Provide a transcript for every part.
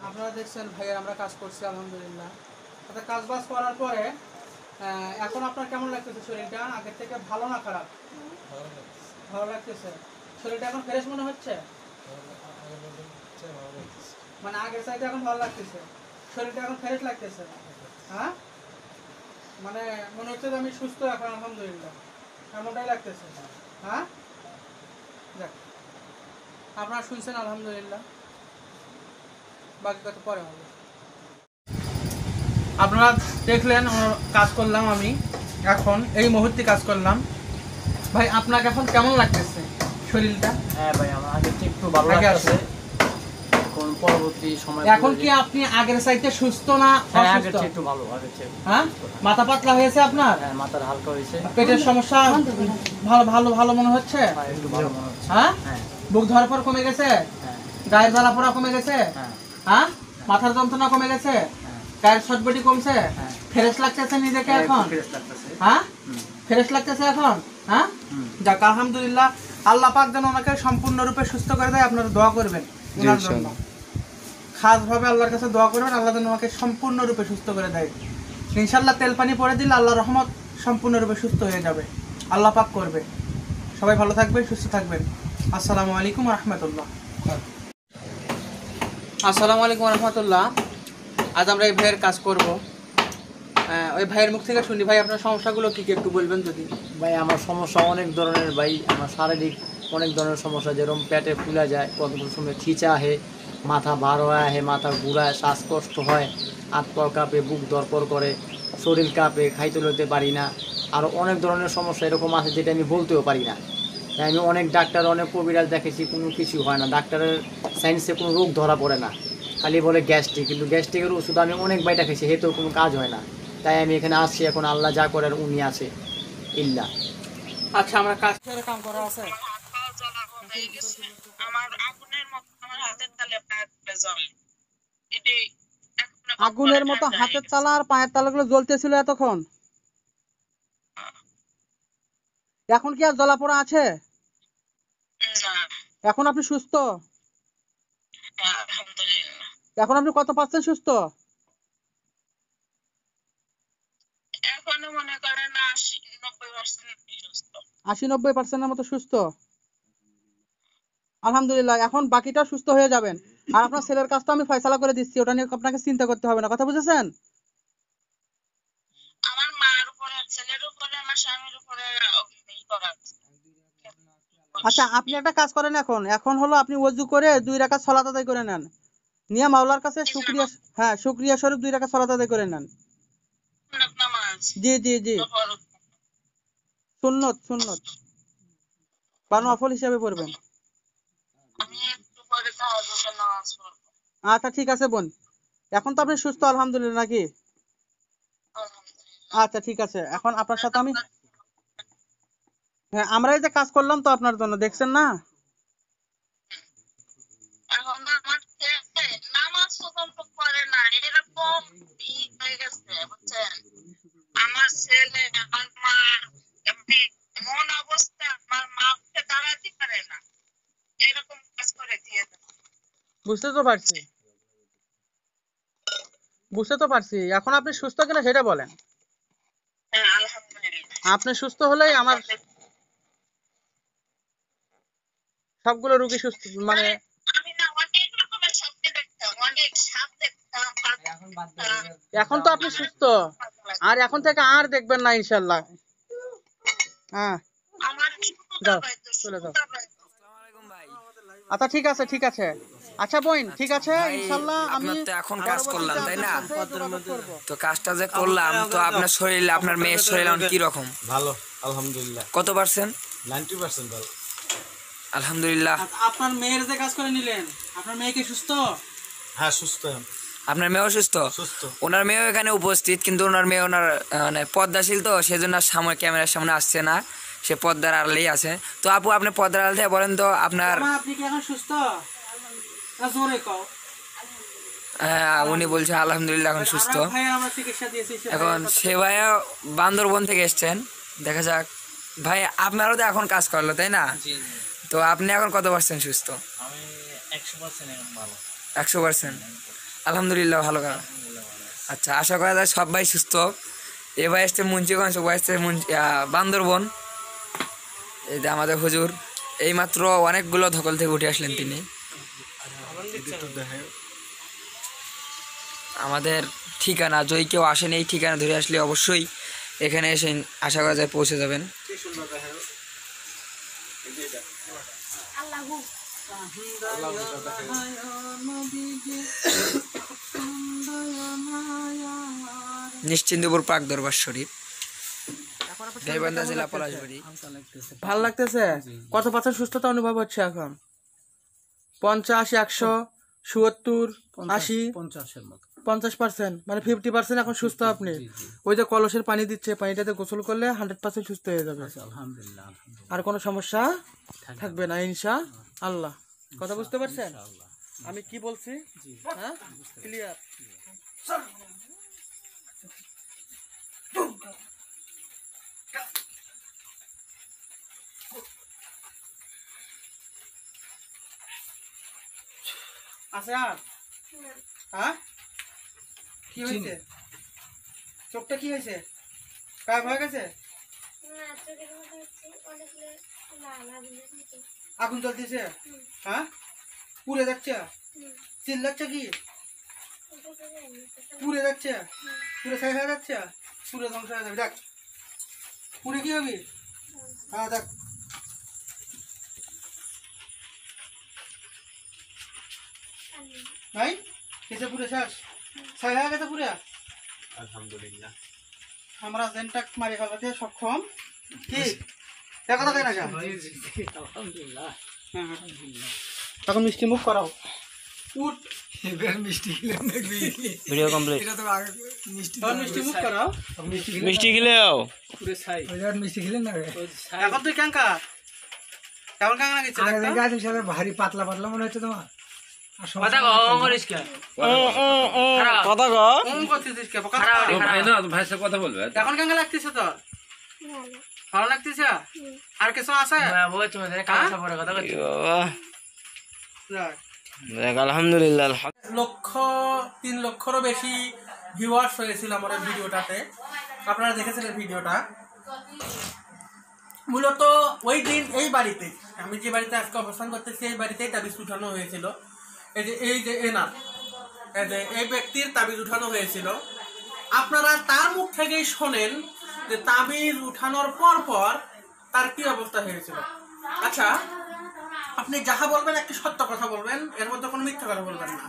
আপনারা দেখছেন ভাইয়া আমরা কাজ করছি আলহামদুলিল্লাহ। আচ্ছা, কাজ বাজ করার পরে এখন আপনার কেমন লাগতেছে? শরীরটা আগের থেকে ভালো না খারাপ? ভালো লাগতেছে। শরীরটা এখন ফ্রেশ মনে হচ্ছে? মানে আগের চাইতে এখন ভালো লাগতেছে, শরীরটা এখন ফ্রেশ লাগতেছে। হ্যাঁ, মানে মনে হচ্ছে যে আমি সুস্থ এখন আলহামদুলিল্লাহ, এমনটাই লাগতেছে। হ্যাঁ, যাক, আপনারা শুনছেন আলহামদুলিল্লাহ, বাকি কথা পরে হবে। আপনারা দেখলেন কাজ করলাম আমি, এখন এই মুহূর্তে কাজ করলাম। ভাই আপনাকে এখন কেমন লাগতেছে শরীরটা? হ্যাঁ ভাই, আমার আগে থেকে একটু ভালো লাগছে। এখন পরবর্তী সময় এখন কি আপনি আগের চাইতে সুস্থ না আগের অসুস্থ? চেয়ে একটু ভালো, আগের চেয়ে। হ্যাঁ, মাথা পাতলা হয়েছে আপনার? হ্যাঁ, মাথার হালকা হয়েছে। পেটের সমস্যা ভালো ভালো ভালো মনে হচ্ছে? হ্যাঁ, একটু ভালো মনে হচ্ছে। হ্যাঁ, হ্যাঁ, বুক ধরপড় কমে গেছে? হ্যাঁ, গায়ের জ্বালা পোড়া কমে গেছে? হ্যাঁ, হ্যাঁ, মাথার যন্ত্রণা কমে গেছে? হ্যাঁ, গায়ের ছটপটি কমছে? হ্যাঁ। ফ্রেশ লাগতেছে নিজেকে হ্যাঁ, এখন? একটু ফ্রেশ লাগতেছে। হ্যাঁ, হুম, ফ্রেশ লাগতেছে এখন? হ্যাঁ, হুম। যাক আলহামদুলিল্লাহ। আল্লাহ পাক যেন ওনাকে সম্পূর্ণরূপে সুস্থ করে দেয়, আপনারা দোয়া করবেন ওনার জন্য। খাসভাবে আল্লাহর কাছে দোয়া করবেন, আল্লাহ যেন ওনাকে সম্পূর্ণরূপে সুস্থ করে দেয়। ইনশাল্লাহ তেল পানি পরে দিলে আল্লাহ রহমত সম্পূর্ণরূপে সুস্থ হয়ে যাবে, আল্লাহ পাক করবে। সবাই ভালো থাকবেন, সুস্থ থাকবেন। আসসালামু আলাইকুম রহমতুল্লাহ। আসসালামু আলাইকুম রহমতুল্লাহ। আজ আমরা এই ভাইয়ের কাজ করব। ওই ভাইয়ের মুখ থেকে শুনি। ভাই আপনার সমস্যাগুলো কী কী একটু বলবেন যদি? ভাই আমার সমস্যা অনেক ধরনের ভাই, আমার শারীরিক অনেক ধরনের সমস্যা, যেরকম পেটে ফুলে যায়, কত সময় খিচা আহে, মাথা ভার হয়ে আহে, মাথা ঘুরায়, শ্বাসকষ্ট হয়, হাত পা কাঁপে, বুক ধরপড় করে, শরীর কাঁপে, খাইতে লইতে পারি না। আরও অনেক ধরনের সমস্যা এরকম আছে যেটা আমি বলতেও পারি না। তাই আমি অনেক ডাক্তার, অনেক কবিরাজ দেখেছি, কোনো কিছু হয় না। ডাক্তারের সায়েন্সে কোনো রোগ ধরা পড়ে না, খালি বলে গ্যাস্ট্রিক। কিন্তু গ্যাস্ট্রিকের ওষুধ আমি অনেক বাইটা খেয়েছি, হেতেও কোনো কাজ হয় না। তাই আমি এখানে আসছি। এখন আল্লাহ যা করার উনি আছে ইল্লা। আচ্ছা, আমরা কাজ করে কাম করা আছে। আগুনের মতো হাতের তালা আর পায়ের তালাগুলো জ্বলতেছিল এতক্ষণ, এখন কি আর জ্বলা পোড়া আছে? এখন আপনি সুস্থ? এখন আপনি কত পার্সেন্ট সুস্থ? মনে করেন 80-90% মতো সুস্থ। আলহামদুলিল্লাহ, এখন বাকিটা সুস্থ হয়ে যাবেন। আর আপনার ছেলের কাজটা আমি ফয়সালা করে দিচ্ছি, ওটা নিয়ে আপনাকে চিন্তা করতে হবে না। কথা বুঝেছেন? আমার মার উপরে, ছেলের উপরে, আমার স্বামীর উপরে আচ্ছা, আপনি একটা কাজ করেন, এখন এখন হলো আপনি ওযু করে 2 রাকাত সালাত আদায় করে নেন, নিয়ে মাওলার কাছে শুকরিয়া, হ্যাঁ শুকরিয়া স্বরূপ 2 রাকাত সালাত আদায় করে নেন। নামাজ জি জি জি, সুন্নত সুন্নত বা নফল হিসাবে পড়বেন। আমি একটু পরে তাহাজ্জুদের নামাজ পড়ব। আচ্ছা ঠিক আছে বোন, এখন তো আপনি সুস্থ আলহামদুলিল্লাহ নাকি? আচ্ছা ঠিক আছে, এখন আপনার সাথে আমি, হ্যাঁ আমরা এই যে কাজ করলাম তো আপনার জন্য, দেখছেন না? এখন আমার ছেলে নামাজ পর্যন্ত পড়ে না, এরকম হয়ে গেছে বুঝছেন। আমার ছেলে, আমার মা, এমনি এমন অবস্থা, আমার মা উঠে দাঁড়াতে পারে না, এরকম কাজ করে দিয়ে দেয়। বুঝতে তো পারছি, বুঝতে তো পারছি। এখন আপনি সুস্থ কিনা সেটা বলেন। হ্যাঁ আলহামদুলিল্লাহ। আপনি সুস্থ হলেই আমার সবগুলো রোগী সুস্থ, মানে আমি না অনেক রকমের স্বপ্ন দেখতাম, অনেক সাপ দেখতাম, এখন তো আপনি সুস্থ, আর এখন থেকে আর দেখবেন না ইনশাল্লাহ। হ্যাঁ, আমার যাও চলে যাও। আচ্ছা ঠিক আছে ঠিক আছে। আচ্ছা বোন, ঠিক আছে ভাই, ইনশাল্লাহ আমি আপনার তো এখন কাজ করলাম তাই না? করব। তো কাজটা যে করলাম, তো আপনার শরীর, আপনার মেয়ের শরীর এখন কি রকম? ভালো আলহামদুলিল্লাহ। কত পার্সেন্ট? 90% ভালো। আলহামদুলিল্লাহ। আপনার মেয়ের যে কাজ করে নিলেন, আপনার মেয়ে কি সুস্থ? হ্যাঁ সুস্থ এখন। আপনার মেয়েও সুস্থ? সুস্থ। ওনার মেয়েও এখানে উপস্থিত, কিন্তু ওনার মেয়ে ওনার মানে পর্দাশীল, তো সেজন্য সামনে ক্যামেরার সামনে আসছে না, সে পর্দার আড়ালেই আছে। তো আপু, আপনি পর্দার আড়াল থেকে বলেন তো আপনার। মা, আপনি কি এখন সুস্থ? জোরে কও। হ্যাঁ, উনি বলছে আলহামদুলিল্লাহ এখন সুস্থ। ভাইয়া আমরা চিকিৎসা দিয়েছি, এখন সে ভাইয়া বান্দরবন থেকে এসছেন, দেখা যাক। ভাই আপনারও তো এখন কাজ করলো তাই না? তো আপনি এখন কত পার্সেন্ট সুস্থ? আমি 100% এখন ভালো। 100%। আলহামদুলিল্লাহ ভালো কাকা। আচ্ছা, আশা করা যায় সব ভাই সুস্থ। এ ভাই আসছে মুন্সিগঞ্জ, ও ভাই আসছে বান্দরবন। এই যে আমাদের হুজুর এইমাত্র অনেকগুলো ধকল থেকে উঠে আসলেন তিনি। আমাদের ঠিকানা, যদি কেউ আসেন এই ঠিকানা ধরে আসলে অবশ্যই এখানে এসে আশা করা যায় পৌঁছে যাবেন। নিশ্চিন্তপুর পাক দরবার শরীফ, গাইবান্ধা জেলা পলাশবাড়ি। ভাল লাগতেছে? কত পার্সেন্ট সুস্থতা অনুভব হচ্ছে এখন? 50, 100, 70, 80, 50%, মানে 50% এখন সুস্থ আপনি। ওই যে কলসের পানি দিচ্ছে, পানিটাতে গোসল করলে 100% সুস্থ হয়ে যাবে। আর কোনো সমস্যা থাকবে না ইনশা আল্লাহ। কথা বুঝতে পারছেন আমি কি বলছি? হ্যাঁ, ক্লিয়ার? আচ্ছা, হ্যাঁ কি হয়েছে? চোখটা কি হয়েছে? গায়েব হয়ে গেছে? আগুন জ্বলতেছে? হ্যাঁ, পুড়ে যাচ্ছে? চিল্লাচ্ছে কি? পুড়ে যাচ্ছে? পুড়ে ছাই হয়ে যাচ্ছে? পুড়ে ধ্বংস হয়ে যাবে। দেখ পুড়ে কি হবে? হ্যাঁ দেখ, ভাই কেসে পুরে শেষ, ছাই হয়ে গেছে পুরে। আলহামদুলিল্লাহ আমরা জেনটাক মারি ফেলাতে সক্ষম। কি দেখা থাকে না? তখন মিষ্টি মুখ করাও। উঠ, ভিডিও কমপ্লিট। তখন মিষ্টি মুখ করাও। মিষ্টি খেলেও এখন তুই ক্যাঙ্কা কেমন কাঙ্কা লাগছে? ভারী পাতলা পাতলা মনে হচ্ছে তোমার। কথা কও মরিস কে? কথা কও। করতেছিস কে? কথা বলবে। এখন কাঙ্কা লাগতেছে তোর? ভালো লাগতেছে? আর কিছু আছে? আলহামদুলিল্লাহ। 3 লক্ষেরও বেশি ভিউয়ার্স হয়েছিল আমার এই ভিডিওটাতে। আপনারা দেখেছিলেন ভিডিওটা। মূলত ওই দিন এই বাড়িতে, আমি যে বাড়িতে আজকে অবস্থান করতেছি, এই বাড়িতেই তাবিজ উঠানো হয়েছিল। এই যে এনার, এই ব্যক্তির তাবিজ উঠানো হয়েছিল। আপনারা তার মুখ থেকেই শোনেন যে তাবিজ উঠানোর পর তার কি অবস্থা হয়েছিল। আচ্ছা, আপনি যাহা বলবেন একটি সত্য কথা বলবেন, এর মধ্যে কোনো মিথ্যা কথা বলবেন না।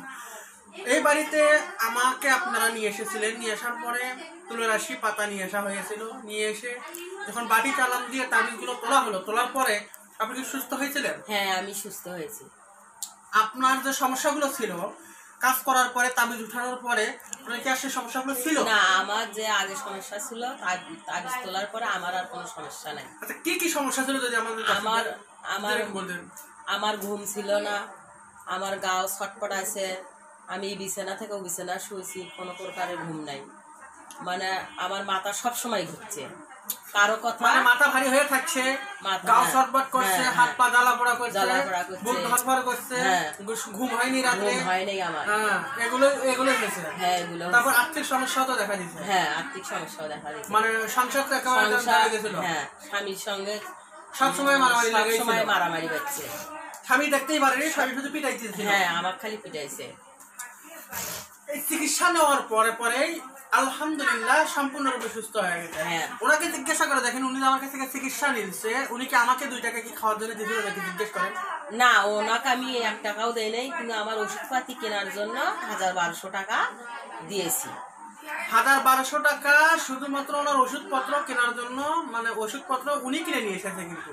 এই বাড়িতে আমাকে আপনারা নিয়ে এসেছিলেন, নিয়ে আসার পরে তুলসী পাতা নিয়ে আসা হয়েছিল। নিয়ে এসে যখন বাটি চালান দিয়ে তাবিজগুলো তোলা হলো, তোলার পরে আপনি কি সুস্থ হয়েছিলেন? হ্যাঁ, আমি সুস্থ হয়েছি। আপনার যে সমস্যাগুলো ছিল কাজ করার পরে, তাবিজ উঠানোর পরে, আপনার কি আর সেই সমস্যাগুলো ছিল? না, আমার যে আগে সমস্যা ছিল তাবিজ তোলার পরে আমার আর কোনো সমস্যা নাই। আচ্ছা, কি কি সমস্যা ছিল যদি আমাদের বলতেন? আমার ঘুম ছিল না, আমার গাও ছটপট আছে, আমি বিছানা থেকেও বিছানা শুয়েছি, কোনো প্রকারের ঘুম নাই। মানে আমার মাথা সব সময় ঘুরছে, কারো কথা মানে মাথা ভারী হয়ে থাকছে, গাও ছটপট করছে, হাত পা জ্বালা পোড়া করছে, বুক ধরফর করছে, ঘুম হয়নি রাতে, ঘুম হয়নি আমার। হ্যাঁ, এগুলো হয়েছে। হ্যাঁ, এগুলো। তারপর আর্থিক সমস্যাও তো দেখা দিয়েছে। হ্যাঁ, আর্থিক সমস্যাও দেখা দিয়েছে। মানে সংসার তো একেবারে চলে গেছিল। হ্যাঁ, স্বামীর সঙ্গে সবসময় মারামারি লাগে, সবসময় মারামারি হচ্ছে। স্বামী দেখতেই পারেনি, স্বামী শুধু পিটাইছে। হ্যাঁ, আমার খালি পিটাইছে। এই চিকিৎসা নেওয়ার পরেই আলহামদুলিল্লাহ সম্পূর্ণরূপে সুস্থ হয়ে গেছে। হ্যাঁ। ওনাকে জিজ্ঞাসা করে দেখেন, উনি আমার কাছ থেকে চিকিৎসা নিচ্ছে, উনি কি আমাকে 2 টাকা কি খাওয়ার জন্য দিয়েছিল নাকি জিজ্ঞেস করেন? না, ওনাকে আমি 1 টাকাও দেই নাই, কিন্তু আমার ওষুধপাতি কেনার জন্য 1000-1200 টাকা দিয়েছি। 1000-1200 টাকা শুধুমাত্র ওনার ওষুধপত্র কেনার জন্য, মানে ওষুধপত্র উনি কিনে নিয়ে এসেছে। কিন্তু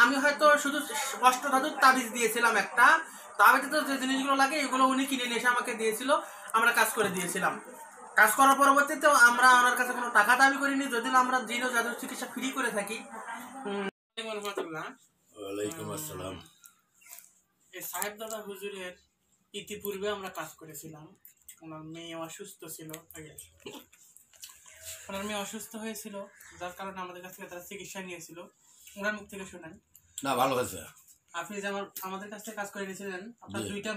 আমি হয়তো শুধু অষ্টধাতুর তাবিজ দিয়েছিলাম একটা, তাবিজে তো যে জিনিসগুলো লাগে এগুলো উনি কিনে নিয়ে এসে আমাকে দিয়েছিল, আমরা কাজ করে দিয়েছিলাম। কাজ করার পরবর্তীতে আমরা ওনার কাছে কোনো টাকা দাবি করিনি, যদিও আমরা জিন ও জাদুর চিকিৎসা ফ্রি করে থাকি। ওয়ালাইকুম আসসালাম। এই সাহেব দাদা হুজুরের ইতিপূর্বে আমরা কাজ করেছিলাম। ওনার মেয়ে অসুস্থ ছিল, ওনার মেয়ে অসুস্থ হয়েছিল, যার কারণে আমাদের কাছ থেকে তারা চিকিৎসা নিয়েছিল। ওনার মুখ থেকে শোনেন। না, ভালো হয়েছে। আপনি যে আমাদের কাছ থেকে কাজ করে নিয়েছিলেন, আপনার 2টা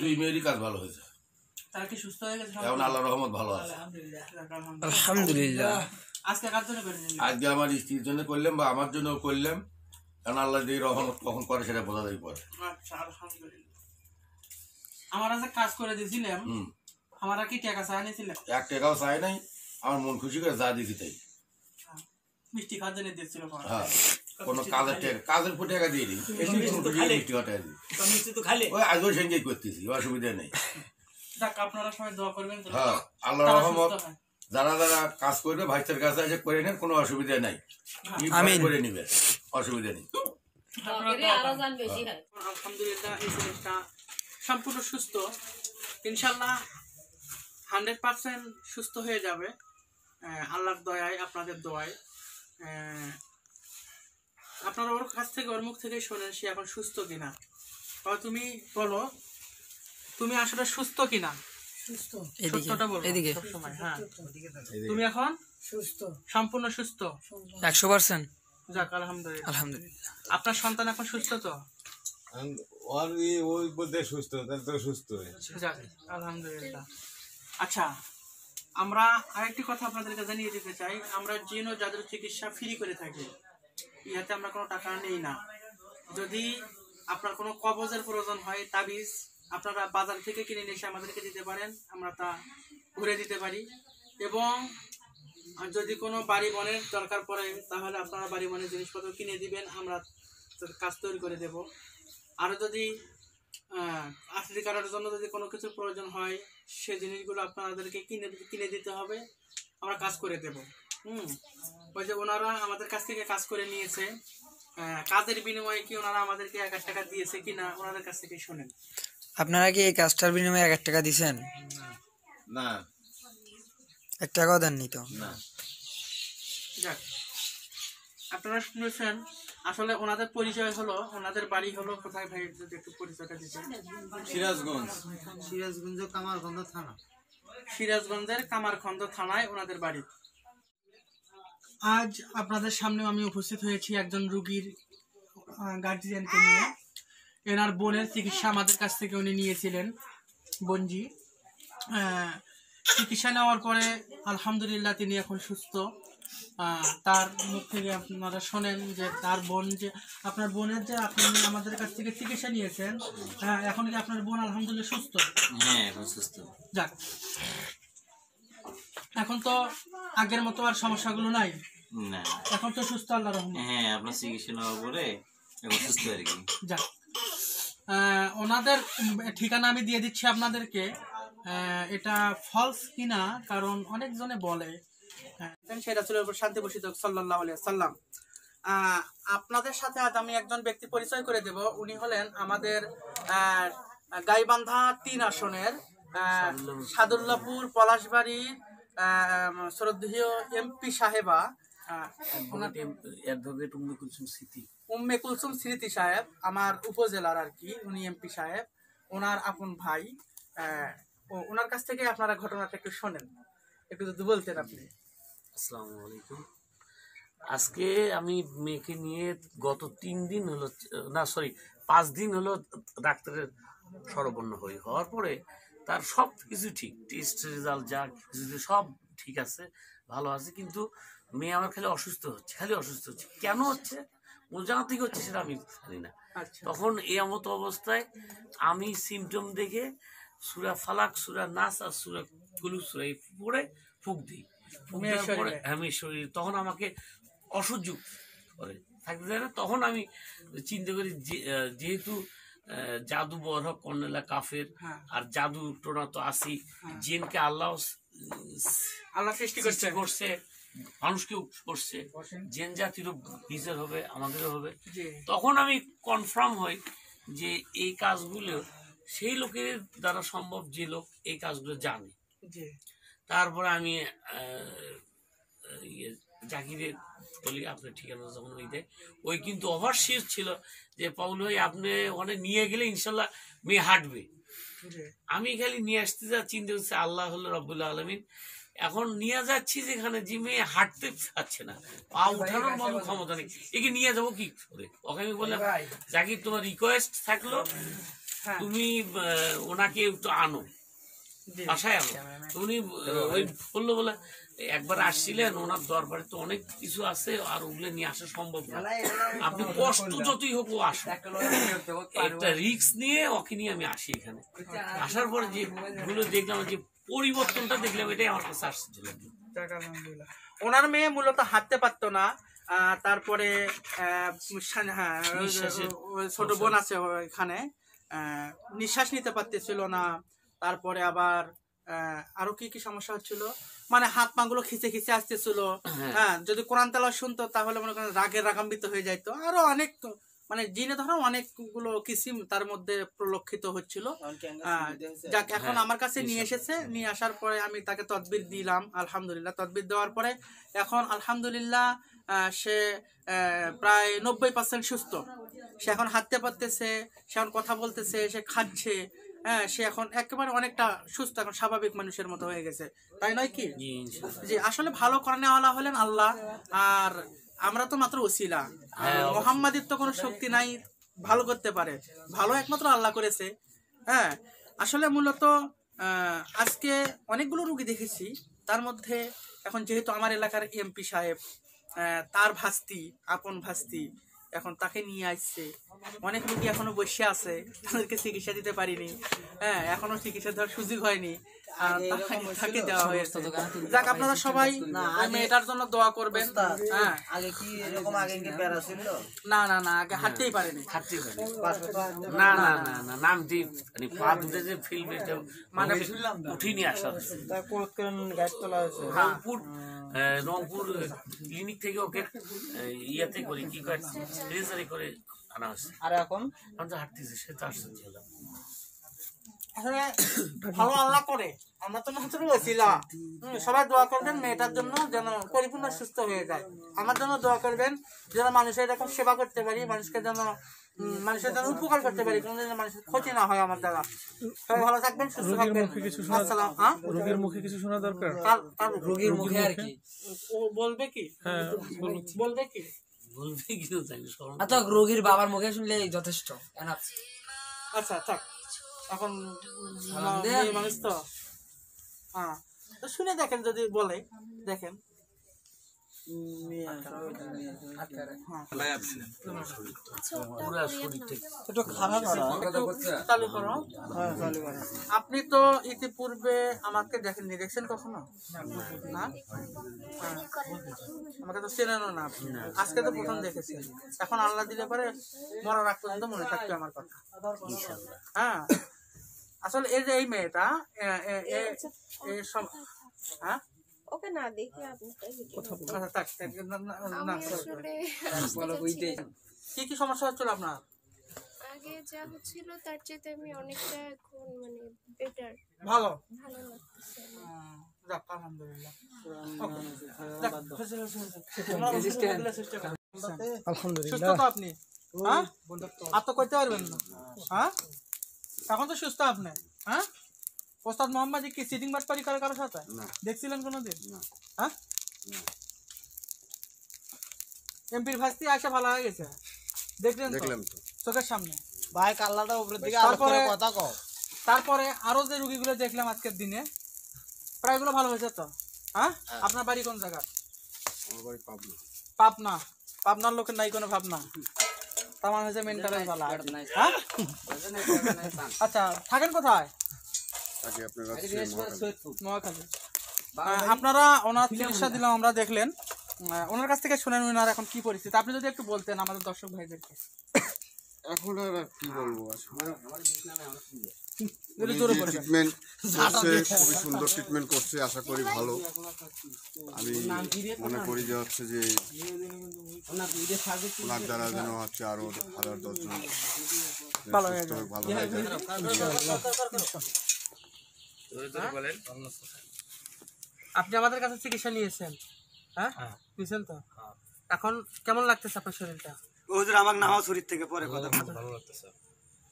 দুই মেয়েরই কাজ ভালো হয়েছে। তারা কি সুস্থ হয়ে গেছে? এখন আল্লাহর রহমত ভালো আছে। আলহামদুলিল্লাহ। আজকে কার জন্য করে নিলেন? আজকে আমার স্ত্রীর জন্য করলাম বা আমার জন্য করলাম, কারণ আল্লাহ যে রহমত কখন করে সেটা বোঝা যায় পরে। আচ্ছা, আলহামদুলিল্লাহ। আমরা যে কাজ করে দিয়েছিলাম, আমরা কি টাকা চাই নিয়েছিলাম? 1 টাকাও চাই নাই, আমার মন খুশি করে যা দিছি তাই। মিষ্টি খাওয়ার জন্য দিয়েছিল। হ্যাঁ, কোনো কাজের উপর টাকা দিয়ে দিই, এমনি মন খুশি করে মিষ্টি খাওয়া দিই। মিষ্টি তো খাইলে ওই আজও সেঞ্জয় করতেছি, অসুবিধা নেই। যাক, আপনারা সবাই দোয়া করবেন যেন হ্যাঁ, আল্লাহর তারা রহমত সুস্থ হয়। যারা যারা কাজ করবে ভাইসের কাছে এসে করে নেন, কোনো অসুবিধা নাই। আমিন। করে নিবে, অসুবিধা নেই। আপনারা দোয়া করবেন। আলহামদুলিল্লাহ, এই ছেলেটা সম্পূর্ণ সুস্থ, ইনশাল্লাহ 100% সুস্থ হয়ে যাবে আল্লাহর দয়ায়, আপনাদের দয়ায়। আপনারা ওর কাছ থেকে, ওর মুখ থেকে শোনেন সে এখন সুস্থ কিনা। তুমি বলো, তুমি আসলে সুস্থ কিনা? সত্যটা বলো সবসময়। হ্যাঁ, তুমি এখন সুস্থ, সম্পূর্ণ সুস্থ? 100%। যাক, আলহামদুলিল্লাহ। আলহামদুলিল্লাহ। আপনার সন্তান এখন সুস্থ তো? ওই বলতে সুস্থ, তাহলে তো সুস্থ। যাক, আলহামদুলিল্লাহ। আচ্ছা, আমরা আরেকটি কথা আপনাদেরকে জানিয়ে দিতে চাই, আমরা জিন ও জাদুর চিকিৎসা ফ্রি করে থাকি, ইহাতে আমরা কোনো টাকা নেই না। যদি আপনার কোনো কবজের প্রয়োজন হয়, তাবিজ আপনারা বাজার থেকে কিনে নিয়ে এসে আমাদেরকে দিতে পারেন, আমরা তা ঘুরে দিতে পারি। এবং যদি কোনো বাড়ি বনের দরকার পড়ে, তাহলে আপনারা বাড়ি বনের জিনিসপত্র কিনে দিবেন, আমরা কাজ তৈরি করে দেব। আরও যদি আর্থিক কারণের জন্য যদি কোনো কিছু প্রয়োজন হয়, সে জিনিসগুলো আপনাদেরকে কিনে দিতে হবে, আমরা কাজ করে দেব। ওই যে ওনারা আমাদের কাছ থেকে কাজ করে নিয়েছে, কাজের বিনিময়ে কি ওনারা আমাদেরকে 1000 টাকা দিয়েছে কিনা, ওনাদের কাছ থেকে শোনেন। আপনারা কি এই কাজটার বিনিময়ে 1000 টাকা দিয়েছেন? না, 1 টাকাও দেননি তো? না। যাক, আপনারা শুনেছেন। আসলে ওনাদের পরিচয় হলো, ওনাদের বাড়ি হলো কোথায় ভাই, যদি একটু পরিচয়টা দিতেন। সিরাজগঞ্জ, সিরাজগঞ্জের কামারখন্দ থানায় ওনাদের বাড়ি। আজ আপনাদের সামনেও আমি উপস্থিত হয়েছি একজন রুগীর গার্জিয়ানকে নিয়ে। এনার বোনের চিকিৎসা আমাদের কাছ থেকে উনি নিয়েছিলেন, বোনজি। চিকিৎসা নেওয়ার পরে আলহামদুলিল্লাহ তিনি এখন সুস্থ। তার মুখ থেকে আপনারা শোনেন যে তার বোন, যে আপনার বোনের যে আপনি আমাদের কাছ থেকে চিকিৎসা নিয়েছেন, এখন কি আপনার বোন আলহামদুলিল্লাহ সুস্থ? হ্যাঁ, এখন সুস্থ। যাক, এখন তো আগের মতো আর সমস্যাগুলো নাই, না, এখন তো সুস্থ, আল্লাহর রহমত। হ্যাঁ, আপনার চিকিৎসা নেওয়ার পরে এখন সুস্থ আর কি। যাক, ওনাদের ঠিকানা আমি দিয়ে দিচ্ছি আপনাদেরকে। এটা ফলস কিনা, কারণ অনেকজনে বলে সেটা ছিল শান্তি বসিত সাল্লাল্লাহু আলাইহি ওয়াসাল্লাম। আপনাদের সাথে আজ আমি একজন ব্যক্তি পরিচয় করে দেব। উনি হলেন আমাদের গাইবান্ধা 3 আসনের সাদুল্লাপুর পলাশবাড়ির শ্রদ্ধেয় এমপি সাহেবা উম্মে কুলসুম স্মৃতি সাহেব, আমার উপজেলার আর কি, উনি এমপি সাহেব, ওনার আপন ভাই। ওনার কাছ থেকে আপনারা ঘটনাটা একটু শোনেন, একটু যদি বলতেন আপনি। আসসালামু আলাইকুম। আজকে আমি মেয়েকে নিয়ে গত 5 দিন হলো ডাক্তারের শরণাপন্ন হওয়ার পরে তার সব কিছু ঠিক, টেস্ট রেজাল্ট যা কিছু সব ঠিক আছে, ভালো আছে, কিন্তু মেয়ে আমার খালি অসুস্থ হচ্ছে। কেন হচ্ছে, কোন জায়গা থেকে হচ্ছে সেটা আমি জানি না। তখন এই মতো অবস্থায় আমি সিমটম দেখে সূরা ফালাক, সূরা নাস আর সূরা কুলুস পড়ে ফুঁক দিই। আমি শরীর তখন আমাকে অসহ্য করে থাকতে দেয় না। তখন আমি চিন্তা করি যেহেতু জাদু বরহ কর্নেলা কাফের, আর জাদু টোনা তো আসি, জিনকে আল্লাহ সৃষ্টি করছে, মানুষকেও করছে, জেন জাতিরও নিজের হবে, আমাদেরও হবে। তখন আমি কনফার্ম হই যে এই কাজগুলো সেই লোকের দ্বারা সম্ভব যে লোক এই কাজগুলো জানে। তারপরে আমি জাকিরের বলি আপনার ঠিকানা যখন ওই দেয়, ওই কিন্তু ওভারসিয়ার ছিল যে পাউল ভাই আপনি ওখানে নিয়ে গেলে ইনশাল্লাহ মেয়ে হাঁটবে। আমি খালি নিয়ে আসতে যা চিন্তা করছি, আল্লাহ হলো রব্বুল আলামিন। এখন নিয়ে যাচ্ছি যেখানে যে মেয়ে হাঁটতে পারছে না, পা উঠানোর মতো ক্ষমতা নেই, একে নিয়ে যাবো কি করে? ওকে আমি বললাম জাকির তোমার রিকোয়েস্ট থাকলো, তুমি ওনাকে একটু আনো। জি। বাসায় আলো উনি ওই বললো বলে একবার আসছিলেন, ওনার দরবারে তো অনেক কিছু আছে আর ওগুলো নিয়ে আসা সম্ভব না, আপনি কষ্ট যতই হোক ও আসুন, একটা রিস্ক নিয়ে ওকে নিয়ে আমি আসি এখানে। আসার পরে যে গুলো দেখলাম, যে পরিবর্তনটা দেখলাম, এটাই আমার কাছে আশ্চর্য লাগলো। যাক, আলহামদুলিল্লাহ। ওনার মেয়ে মূলত হাঁটতে পারতো না, তারপরে হ্যাঁ ছোট বোন আছে এখানে, নিঃশ্বাস নিতে পারতেছিল না, তারপরে আবার আরো কি কি সমস্যা হচ্ছিল, মানে হাত পা গুলো খিচে খিচে আসতেছিল। হ্যাঁ, যদি কোরআন তেলাওয়াত শুনতো তাহলে মনে করেন রাগান্বিত হয়ে যাইতো। আরো অনেক মানে জিনে ধরো অনেকগুলো কিসিম তার মধ্যে প্রলক্ষিত হচ্ছিল। যাক, এখন আমার কাছে নিয়ে এসেছে, নিয়ে আসার পরে আমি তাকে তদবির দিলাম। আলহামদুলিল্লাহ, তদবির দেওয়ার পরে এখন আলহামদুলিল্লাহ সে প্রায় 90% সুস্থ। সে এখন হাঁটতে পারতেছে, সে এখন কথা বলতেছে, সে খাচ্ছে। হ্যাঁ, সে এখন একেবারে অনেকটা সুস্থ, এখন স্বাভাবিক মানুষের মতো হয়ে গেছে, তাই নয় কি? জি, আসলে ভালো করানেওয়ালা হলেন আল্লাহ, আর আমরা তো মাত্র ওসিলা। মোহাম্মদের তো কোনো শক্তি নাই ভালো করতে পারে, ভালো একমাত্র আল্লাহ করেছে। হ্যাঁ, আসলে মূলত আজকে অনেকগুলো রুগী দেখেছি, তার মধ্যে এখন যেহেতু আমার এলাকার এমপি সাহেব, তার ভাস্তি, আপন ভাস্তি, এখন তাকে নিয়ে আসছে। অনেক রুগী এখনো বসে আছে, তাদেরকে চিকিৎসা দিতে পারিনি। হ্যাঁ, এখনো চিকিৎসা দেওয়ার সুযোগ হয়নি, তাকে দেওয়া হয়েছে। যাক, আপনারা সবাই মেয়েটার জন্য দোয়া করবেন। হ্যাঁ, আগে কি এরকম আগে কি প্যারা ছিল? না না না, আগে হাঁটতেই পারেনি। না না না না, নাম দ্বীপ মানে পা দুটো যে ফিল্ম মানে উঠিনি আসা রংপুর, রংপুর ক্লিনিক থেকে ওকে ইয়াতে করে কি করে রেজারি করে আনা হয়েছে। আর এখন তো হাঁটতেছে, সে তো আশ্চর্য হলাম। আসলে ভালো আল্লাহ করে, আমরা তো মাত্র ওসিলা। সবাই দোয়া করবেন মেয়েটার জন্য যেন পরিপূর্ণ সুস্থ হয়ে যায়। আমার জন্য দোয়া করবেন যেন মানুষের এরকম সেবা করতে পারি, মানুষকে যেন মানুষের যেন উপকার করতে পারি, কোনো যেন মানুষের ক্ষতি না হয় আমার দ্বারা। সবাই ভালো থাকবেন, সুস্থ থাকবেন। আসসালাম। রোগীর মুখে কিছু শোনা দরকার, রোগীর মুখে আর কি ও বলবে কি? হ্যাঁ, বলবে কি? বলবে কি জানি, আচ্ছা, রোগীর বাবার মুখে শুনলে যথেষ্ট। আচ্ছা থাক, এখন মানুষ তো হ্যাঁ, তো শুনে দেখেন, যদি বলে দেখেন। চালু করো। আপনি তো ইতিপূর্বে আমাকে দেখেননি, দেখছেন কখনো? না, আমাকে তো চেনেনও না আপনি, আজকে তো প্রথম দেখেছেন। এখন আল্লাহ দিলে পরে মরার আগ পর্যন্ত মনে থাকবে আমার কথা। হ্যাঁ, আসলে এই যে এই মেয়েটা হ্যাঁ ওকে না দেখে আপনি কি কি সমস্যা হচ্ছিল আপনার? আগে যা হচ্ছিল তার চেয়ে আমি অনেকটা এখন মানে বেটার, ভালো ভালো লাগতেছে। যাক, আলহামদুলিল্লাহ। সুস্থ তো আপনি? হ্যাঁ, আর তো করতে পারবেন না। হ্যাঁ, এখন তো সুস্থ আপনি। হ্যাঁ, ওস্তাদ মোহাম্মদ কি সিটিং বাটপারি করে কারোর সাথে দেখছিলেন কোনোদিন? হ্যাঁ, এমপির ভাস্তি আসা ভালো হয়ে গেছে, দেখলেন তো চোখের সামনে। ভাই কাল্লাটা উপরের দিকে কথা কও। তারপরে আরো যে রুগীগুলো দেখলাম আজকের দিনে, প্রায়গুলো ভালো হয়েছে তো। হ্যাঁ, আপনার বাড়ি কোন জায়গা? পাবনা। পাবনার লোকের নাই কোনো ভাবনা, তার মানে হচ্ছে মেন্টালের বালা। হ্যাঁ, আচ্ছা, থাকেন কোথায়? মহাখালী। আপনারা ওনার চিকিৎসা দিলাম, আমরা দেখলেন, ওনার কাছ থেকে শুনেন ওনার এখন কি পরিস্থিতি, আপনি যদি একটু বলতেন আমাদের দর্শক ভাইদেরকে। এখন আর কি বলবো, ট্রিটমেন্ট খুবই সুন্দর ট্রিটমেন্ট করছে, আশা করি ভালো। আমি মনে করি যে হচ্ছে যে ওনার দ্বারা যেন হচ্ছে আরো 1010 জন ভালো হয়ে যায়। আপনি আমাদের কাছে চিকিৎসা নিয়েছেন? হ্যাঁ, নিয়েছেন তো। এখন কেমন লাগতেছে আপনার শরীরটা? হুজুর আমাকে নামাজ শরীর থেকে পরে কথা ভালো লাগতেছে।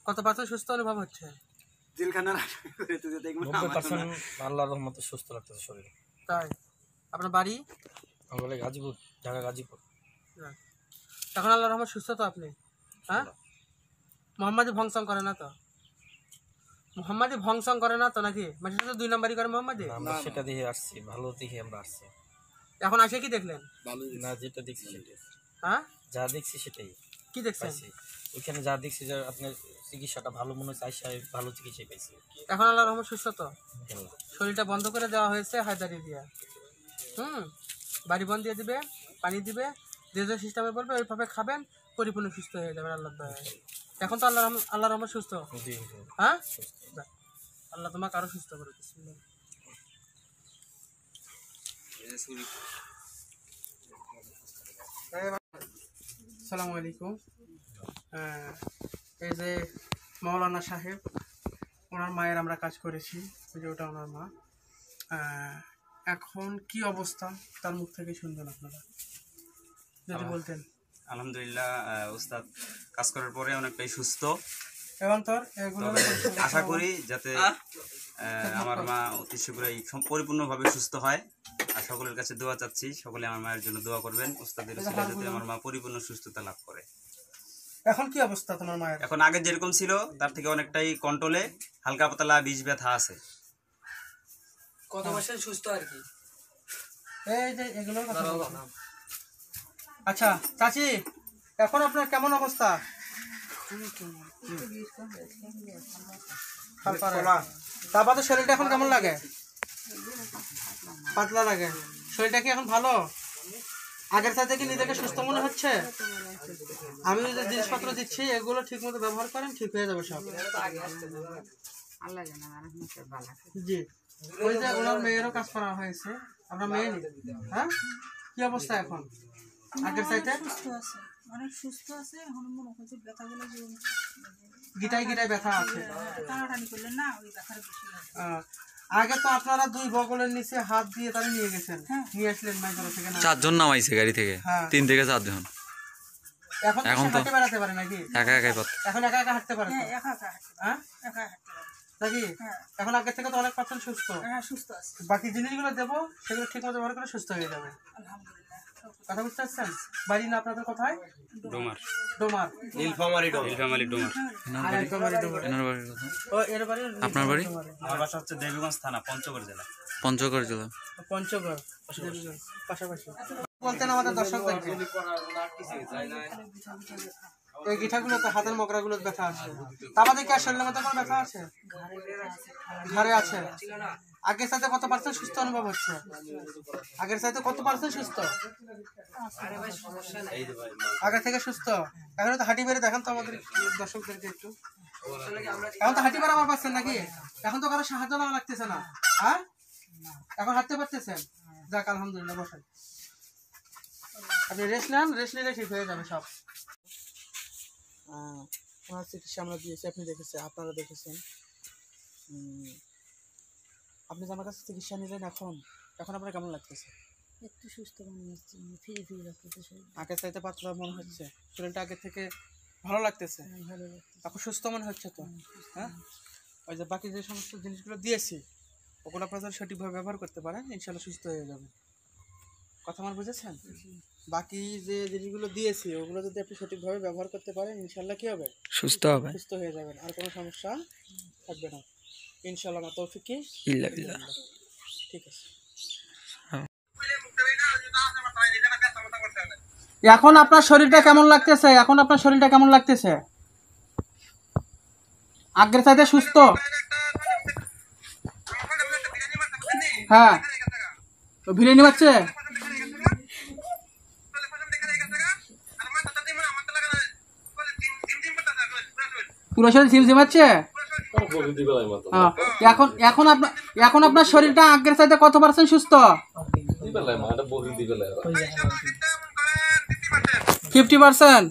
কত পার্সেন্ট সুস্থ অনুভব হচ্ছে? জেলখানার করে দেখবেন 90% আল্লাহর রহমতে সুস্থ লাগতেছে শরীর। তাই? আপনার বাড়ি? আমার বাড়ি গাজীপুর, ঢাকা গাজীপুর। এখন আল্লাহর রহমত সুস্থ তো আপনি? হ্যাঁ, মোহাম্মদ ভংসং করে না তো? মোহাম্মদী ভংসং করে না তো নাকি? মানে সেটা তো 2 নম্বরই করে মোহাম্মদী। আমরা সেটা দেখে আসছি, ভালো দেখে আমরা আসছি। এখন আসে কি দেখলেন? না, যেটা দেখছি সেটাই। হ্যাঁ, যা দেখছি সেটাই। কি দেখছেন? ওইখানে যা দেখছি যে আপনার চিকিৎসাটা ভালো মনে হচ্ছে, আইসা ভালো চিকিৎসা পাইছি। এখন আল্লাহর রহমত সুস্থ তো? শরীরটা বন্ধ করে দেওয়া হয়েছে হায়দারি দিয়া। বাড়ি বন্ধ দিয়ে দিবে, পানি দিবে, যে সিস্টেমে বলবে ওইভাবে খাবেন, পরিপূর্ণ সুস্থ হয়ে যাবেন আল্লাহর দয়ায়। এখন তো আল্লাহর রহমত সুস্থ। হ্যাঁ, আল্লাহ তোমাকে আরো সুস্থ করে দিচ্ছে। আসসালামু আলাইকুম। এই যে মাওলানা সাহেব, ওনার মায়ের আমরা কাজ করেছি, ওটা ওনার মা। এখন কি অবস্থা তার মুখ থেকে শুনবেন আপনারা, যদি বলতেন। আলহামদুলিল্লাহ, উস্তাদ কাজ করার পরে অনেকটাই সুস্থ। এবং তোর এগুলো আশা করি যাতে আমার মা অতি শীঘ্রই পরিপূর্ণভাবে সুস্থ হয়। আর সকলের কাছে দোয়া চাচ্ছি, সকলে আমার মায়ের জন্য দোয়া করবেন, উস্তাদের উসিলায় যাতে আমার মা পরিপূর্ণ সুস্থতা লাভ করে। এখন কি অবস্থা তোমার মায়ের? এখন আগে যেরকম ছিল তার থেকে অনেকটাই কন্ট্রোলে, হালকা পাতলা বীজ ব্যথা আছে। কত মাসে সুস্থ আর কি? এই যে এগুলো কথা বলছি। আচ্ছা চাচি, এখন আপনার কেমন অবস্থা? তারপর তো শরীরটা এখন কেমন লাগে? পাতলা লাগে। শরীরটা কি এখন ভালো? আগের সাথে কি নিজেকে সুস্থ মনে হচ্ছে? আমি যে জিনিসপত্র দিচ্ছি এগুলো ঠিক মতো ব্যবহার করেন, ঠিক হয়ে যাবে সব। জি, ওই যে ওনার মেয়েরও কাজ করা হয়েছে, আপনার মেয়ে নেই? হ্যাঁ, কি অবস্থা এখন আগের সাথে? অনেক সুস্থ আছে। এখন মনে হচ্ছে ব্যথাগুলো গিটায় গিটায় ব্যথা আছে। টানাটানি করলে না ওই ব্যথার বেশি হয়। আগে তো আপনারা 2 বগলের নিচে হাত দিয়ে তারা নিয়ে গেছেন, নিয়ে আসলেন মাইজোর থেকে না? 4 জন নামাইছে গাড়ি থেকে, 3 থেকে 4 জন। এখন তো হাঁটতে বেড়াতে পারে নাকি? একা একাই পারে। এখন একা একা হাঁটতে পারে? হ্যাঁ, একা একা হাঁটতে পারে। হ্যাঁ, একা হাঁটতে পারে নাকি? এখন আগের থেকে তো অনেক পার্সেন্ট সুস্থ। হ্যাঁ, সুস্থ আছে। বাকি জিনিসগুলো দেবো, সেগুলো ঠিক মতো ব্যবহার করে সুস্থ হয়ে যাবে। আলহামদুলিল্লাহ। কথা বুঝতে পারছেন? বাড়ি না আপনাদের কোথায়? ডোমার। ডোমার, নীলফামারী ডোমার। নীলফামারী ডোমার। ও এর বাড়ি? আপনার বাড়ি? আমার বাসা হচ্ছে দেবীগঞ্জ থানা, পঞ্চগড় জেলা। পঞ্চগড় জেলা। পঞ্চগড় পাশাপাশি। বলতেন আমাদের দর্শকদেরকে, এই গিঠাগুলো তো হাতের মগরাগুলো ব্যথা আছে, তারপরে কি আর শরীরের মধ্যে কোনো ব্যথা আছে? ঘাড়ে আছে। আগের সাথে কত পার্সেন্ট সুস্থ অনুভব হচ্ছে? আগের সাথে কত পার্সেন্ট সুস্থ? আগে থেকে সুস্থ। এখন তো হাঁটি বেড়ে দেখান তো আমাদের দর্শকদেরকে একটু। এখন তো হাঁটি বেড়াবার পাচ্ছেন নাকি? এখন তো কারো সাহায্য নেওয়া লাগতেছে না। হ্যাঁ, এখন হাঁটতে পারতেছেন? যাক আলহামদুলিল্লাহ, বসেন। আপনি রেস্ট নেন, রেস্ট নিলে ঠিক হয়ে যাবে সব। ওনার চিকিৎসা আমরা দিয়েছি, আপনি দেখেছেন, আপনারা দেখেছেন। আপনি আমার কাছে চিকিৎসা নিলেন, এখন আপনার কেমন লাগতেছে? একটু সুস্থ মনে হচ্ছে, ফিরে ফিরে লাগতেছে। আগের চাইতে পাতলা মনে হচ্ছে, শরীরটা আগের থেকে ভালো লাগতেছে, ভালো লাগতেছে। এখন সুস্থ মনে হচ্ছে তো? হ্যাঁ, ওই যে বাকি যে সমস্ত জিনিসগুলো দিয়েছি ওগুলো আপনারা যদি সঠিকভাবে ব্যবহার করতে পারেন, ইনশাল্লাহ সুস্থ হয়ে যাবে। কথা আমার বুঝেছেন? বাকি যে জিনিসগুলো দিয়েছি ওগুলো যদি আপনি সঠিকভাবে ব্যবহার করতে পারেন, ইনশাল্লাহ কি হবে? সুস্থ হবে, সুস্থ হয়ে যাবেন, আর কোনো সমস্যা থাকবে না ইনশাল্লাহ। আমার তৌফিক কি? ঠিক আছে। এখন আপনার শরীরটা কেমন লাগতেছে? এখন আপনার শরীরটা কেমন লাগতেছে? আগের চাইতে সুস্থ? হ্যাঁ, ভিড়ে নিবাচ্ছে। পুরো শরীর ঝিমঝিমাচ্ছে। এখন আপনার শরীরটা আগের চাইতে কত পার্সেন্ট সুস্থ? 50%।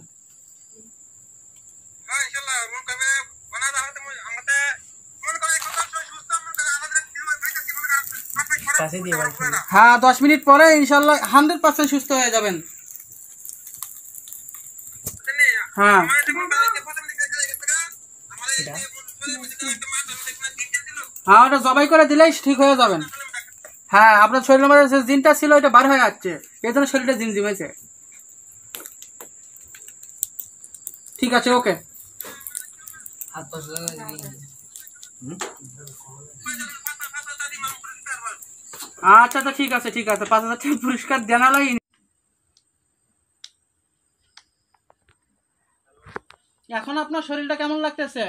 হ্যাঁ, 10 মিনিট পরে ইনশাল্লাহ 100% সুস্থ হয়ে যাবেন। হ্যাঁ, হ্যাঁ, ওটা জবাই করে দিলেই ঠিক হয়ে যাবেন। হ্যাঁ, আপনার শরীরের মধ্যে যে জিনটা ছিল ওইটা বার হয়ে যাচ্ছে, এই জন্য শরীরটা জিমজিমেছে। ঠিক আছে, ওকে। আচ্ছা তো ঠিক আছে 5,000 টাকা পুরস্কার জানালাই। এখন আপনার শরীরটা কেমন লাগতেছে?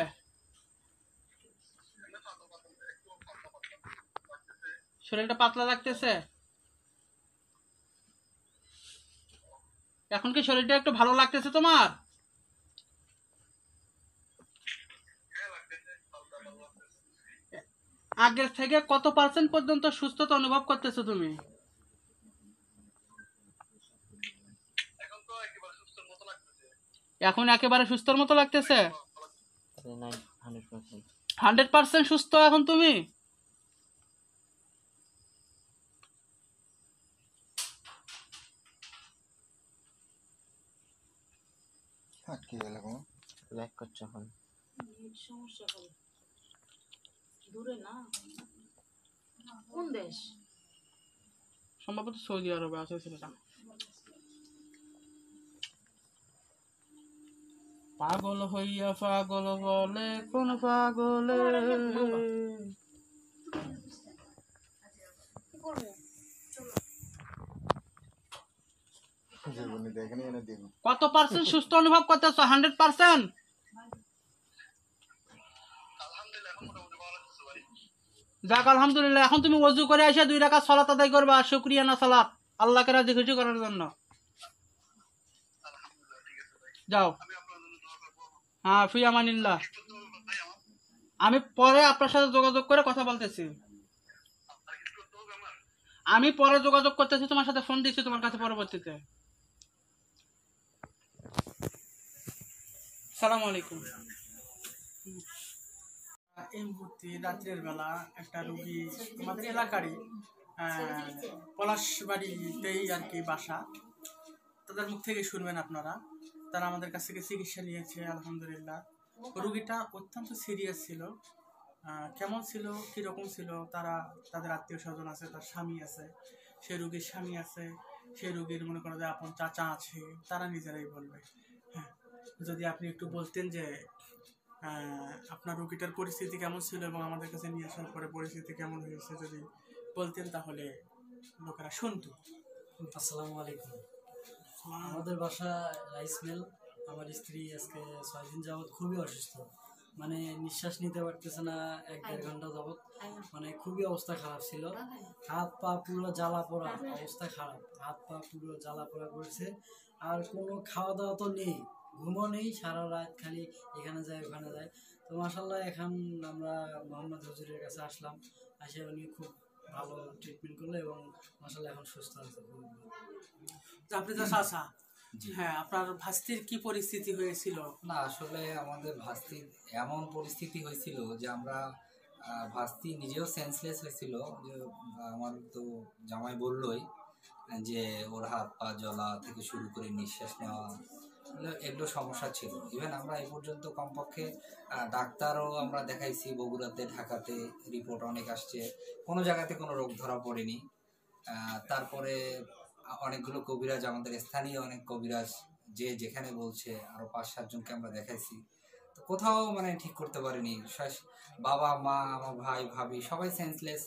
শরীরটা পাতলা লাগতেছে? এখন কি শরীরটা একটু ভালো লাগতেছে তোমার? আগের থেকে কত পার্সেন্ট পর্যন্ত সুস্থতা অনুভব করতেছো তুমি? এখন একেবারে সুস্থর মতো লাগতেছে? 100% সুস্থ এখন তুমি? কোন দেশ? সম্ভবত সৌদি আরবে আছে ছেলেটা। পাগল হইয়া পাগল বলে কোন পাগলে। কত পার্সেন্ট সুস্থ অনুভব করতেছো? 100%? যাক আলহামদুলিল্লাহ। এখন তুমি ওযু করে এসে 2 রাকাত সালাত আদায় করবা, শুকরিয়া না সালাত, আল্লাহকে রাজি খুশি করার জন্য। যাও। হ্যাঁ, ফি আমানিল্লাহ। আমি পরে আপনার সাথে যোগাযোগ করে কথা বলতেছি। আমি পরে যোগাযোগ করতেছি, তোমার সাথে ফোন দিচ্ছি তোমার কাছে পরবর্তীতে। আসসালামু আলাইকুম। এই মুহূর্তে রাত্রের বেলা একটা রোগী আমাদের এলাকারই পলাশবাড়িতেই আর কি বাসা, তাদের মুখ থেকে শুনবেন আপনারা। তারা আমাদের কাছ থেকে চিকিৎসা নিয়েছে আলহামদুলিল্লাহ। রোগীটা অত্যন্ত সিরিয়াস ছিল। কেমন ছিল, কীরকম ছিল, তাদের আত্মীয় স্বজন আছে, তার স্বামী আছে, সেই রোগীর স্বামী আছে, সেই রোগীর মনে করা যায় আপন চাচা আছে, তারা নিজেরাই বলবে। হ্যাঁ, যদি আপনি একটু বলতেন যে আপনার রোগীটার পরিস্থিতি কেমন ছিল এবং আমাদের কাছে নিয়ে আসার পরে পরিস্থিতি কেমন হয়েছে যদি বলতেন, তাহলে লোকেরা শুনতো। আসসালামু আলাইকুম। আমাদের বাসা রাইস মিল। আমার স্ত্রী আজকে 6 দিন যাবৎ খুবই অসুস্থ, মানে নিঃশ্বাস নিতে পারতেছে না 1-1.5 ঘন্টা যাবৎ। মানে খুবই অবস্থা খারাপ ছিল, হাত পা পুরো জ্বালা পোড়া অবস্থা খারাপ, হাত পা পুরো জ্বালা পোড়া করছে। আর কোনো খাওয়া দাওয়া তো নেই, ঘুমও নেই, সারা রাত খালি এখানে যায় ওখানে যায়। তো মাশাআল্লাহ এখন আমরা মোহাম্মদ হুজুরের কাছে আসলাম, আসে উনি খুব ভালো ট্রিটমেন্ট করলো এবং মাশাআল্লাহ এখন সুস্থ আছে। আপনি তো চাচা, হ্যাঁ, আপনার ভাস্তির কি পরিস্থিতি হয়েছিল? না, আসলে আমাদের ভাস্তির এমন পরিস্থিতি হয়েছিল যে আমরা ভাস্তি নিজেও সেন্সলেস হয়েছিল। যে আমার তো জামাই বললই যে ওর হাত পা জ্বলা থেকে শুরু করে নিঃশ্বাস নেওয়া এগুলো সমস্যা ছিল। ইভেন আমরা এই পর্যন্ত কমপক্ষে ডাক্তারও আমরা দেখাইছি বগুড়াতে, ঢাকাতে, রিপোর্ট অনেক আসছে, কোনো জায়গাতে কোনো রোগ ধরা পড়েনি। তারপরে অনেকগুলো কবিরাজ, আমাদের স্থানীয় অনেক কবিরাজ যে যেখানে বলছে, আরও 5-7 জনকে আমরা দেখাইছি, তো কোথাও মানে ঠিক করতে পারিনি। বাবা মা, আমার ভাই ভাবি সবাই সেন্সলেস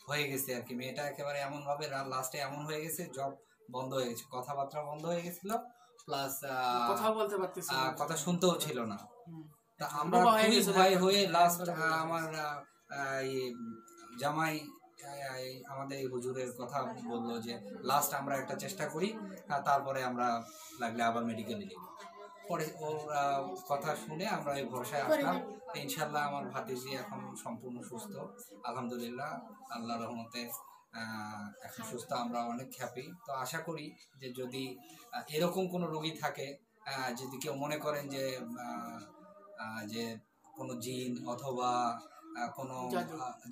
হয়ে গেছে আর কি। মেয়েটা একেবারে এমনভাবে লাস্টে এমন হয়ে গেছে, জব বন্ধ হয়ে গেছে, কথাবার্তা বন্ধ হয়ে গেছিল, প্লাস কথা বলতে পারতেছি না, কথা শুনতেও ছিল না। তা আমরা খুবই ভয় হয়ে লাস্ট আমার জামাই আমাদের হুজুরের কথা বললো যে লাস্ট আমরা একটা চেষ্টা করি, তারপরে আমরা লাগলে আবার মেডিকেলে নিব। পরে ওর কথা শুনে আমরা এই ভরসায় আসলাম। ইনশাল্লাহ আমার ভাতিজি এখন সম্পূর্ণ সুস্থ আলহামদুলিল্লাহ, আল্লাহর রহমতে এখন সুস্থ, আমরা অনেক হ্যাপি। তো আশা করি যে যদি এরকম কোনো রোগী থাকে, যদি কেউ মনে করেন যে যে কোনো জিন অথবা কোনো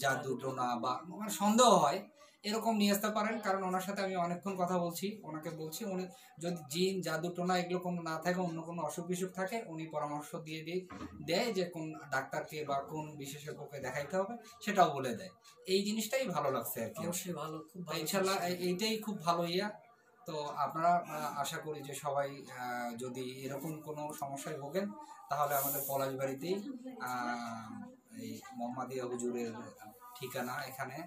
জাদু টোনা বা সন্দেহ হয়, এরকম নিয়ে আসতে পারেন। কারণ ওনার সাথে আমি অনেকক্ষণ কথা বলছি, ওনাকে বলছি উনি যদি জিন জাদু টোনা এগুলো কোনো না থাকে, অন্য কোনো অসুখ বিসুখ থাকে, উনি পরামর্শ দেয় যে কোন ডাক্তারকে বা কোন বিশেষজ্ঞকে দেখাইতে হবে, সেটাও বলে দেয়। এই জিনিসটাই ভালো লাগছে আর কি। অবশ্যই ভালো, খুব ভালো। ইনশাল্লাহ এইটাই খুব ভালো ইয়া। তো আপনারা আশা করি যে সবাই যদি এরকম কোনো সমস্যায় ভোগেন, তাহলে আমাদের পলাশবাড়িতেই এই মোহাম্মদিয়া হুজুরের ঠিকানা এখানে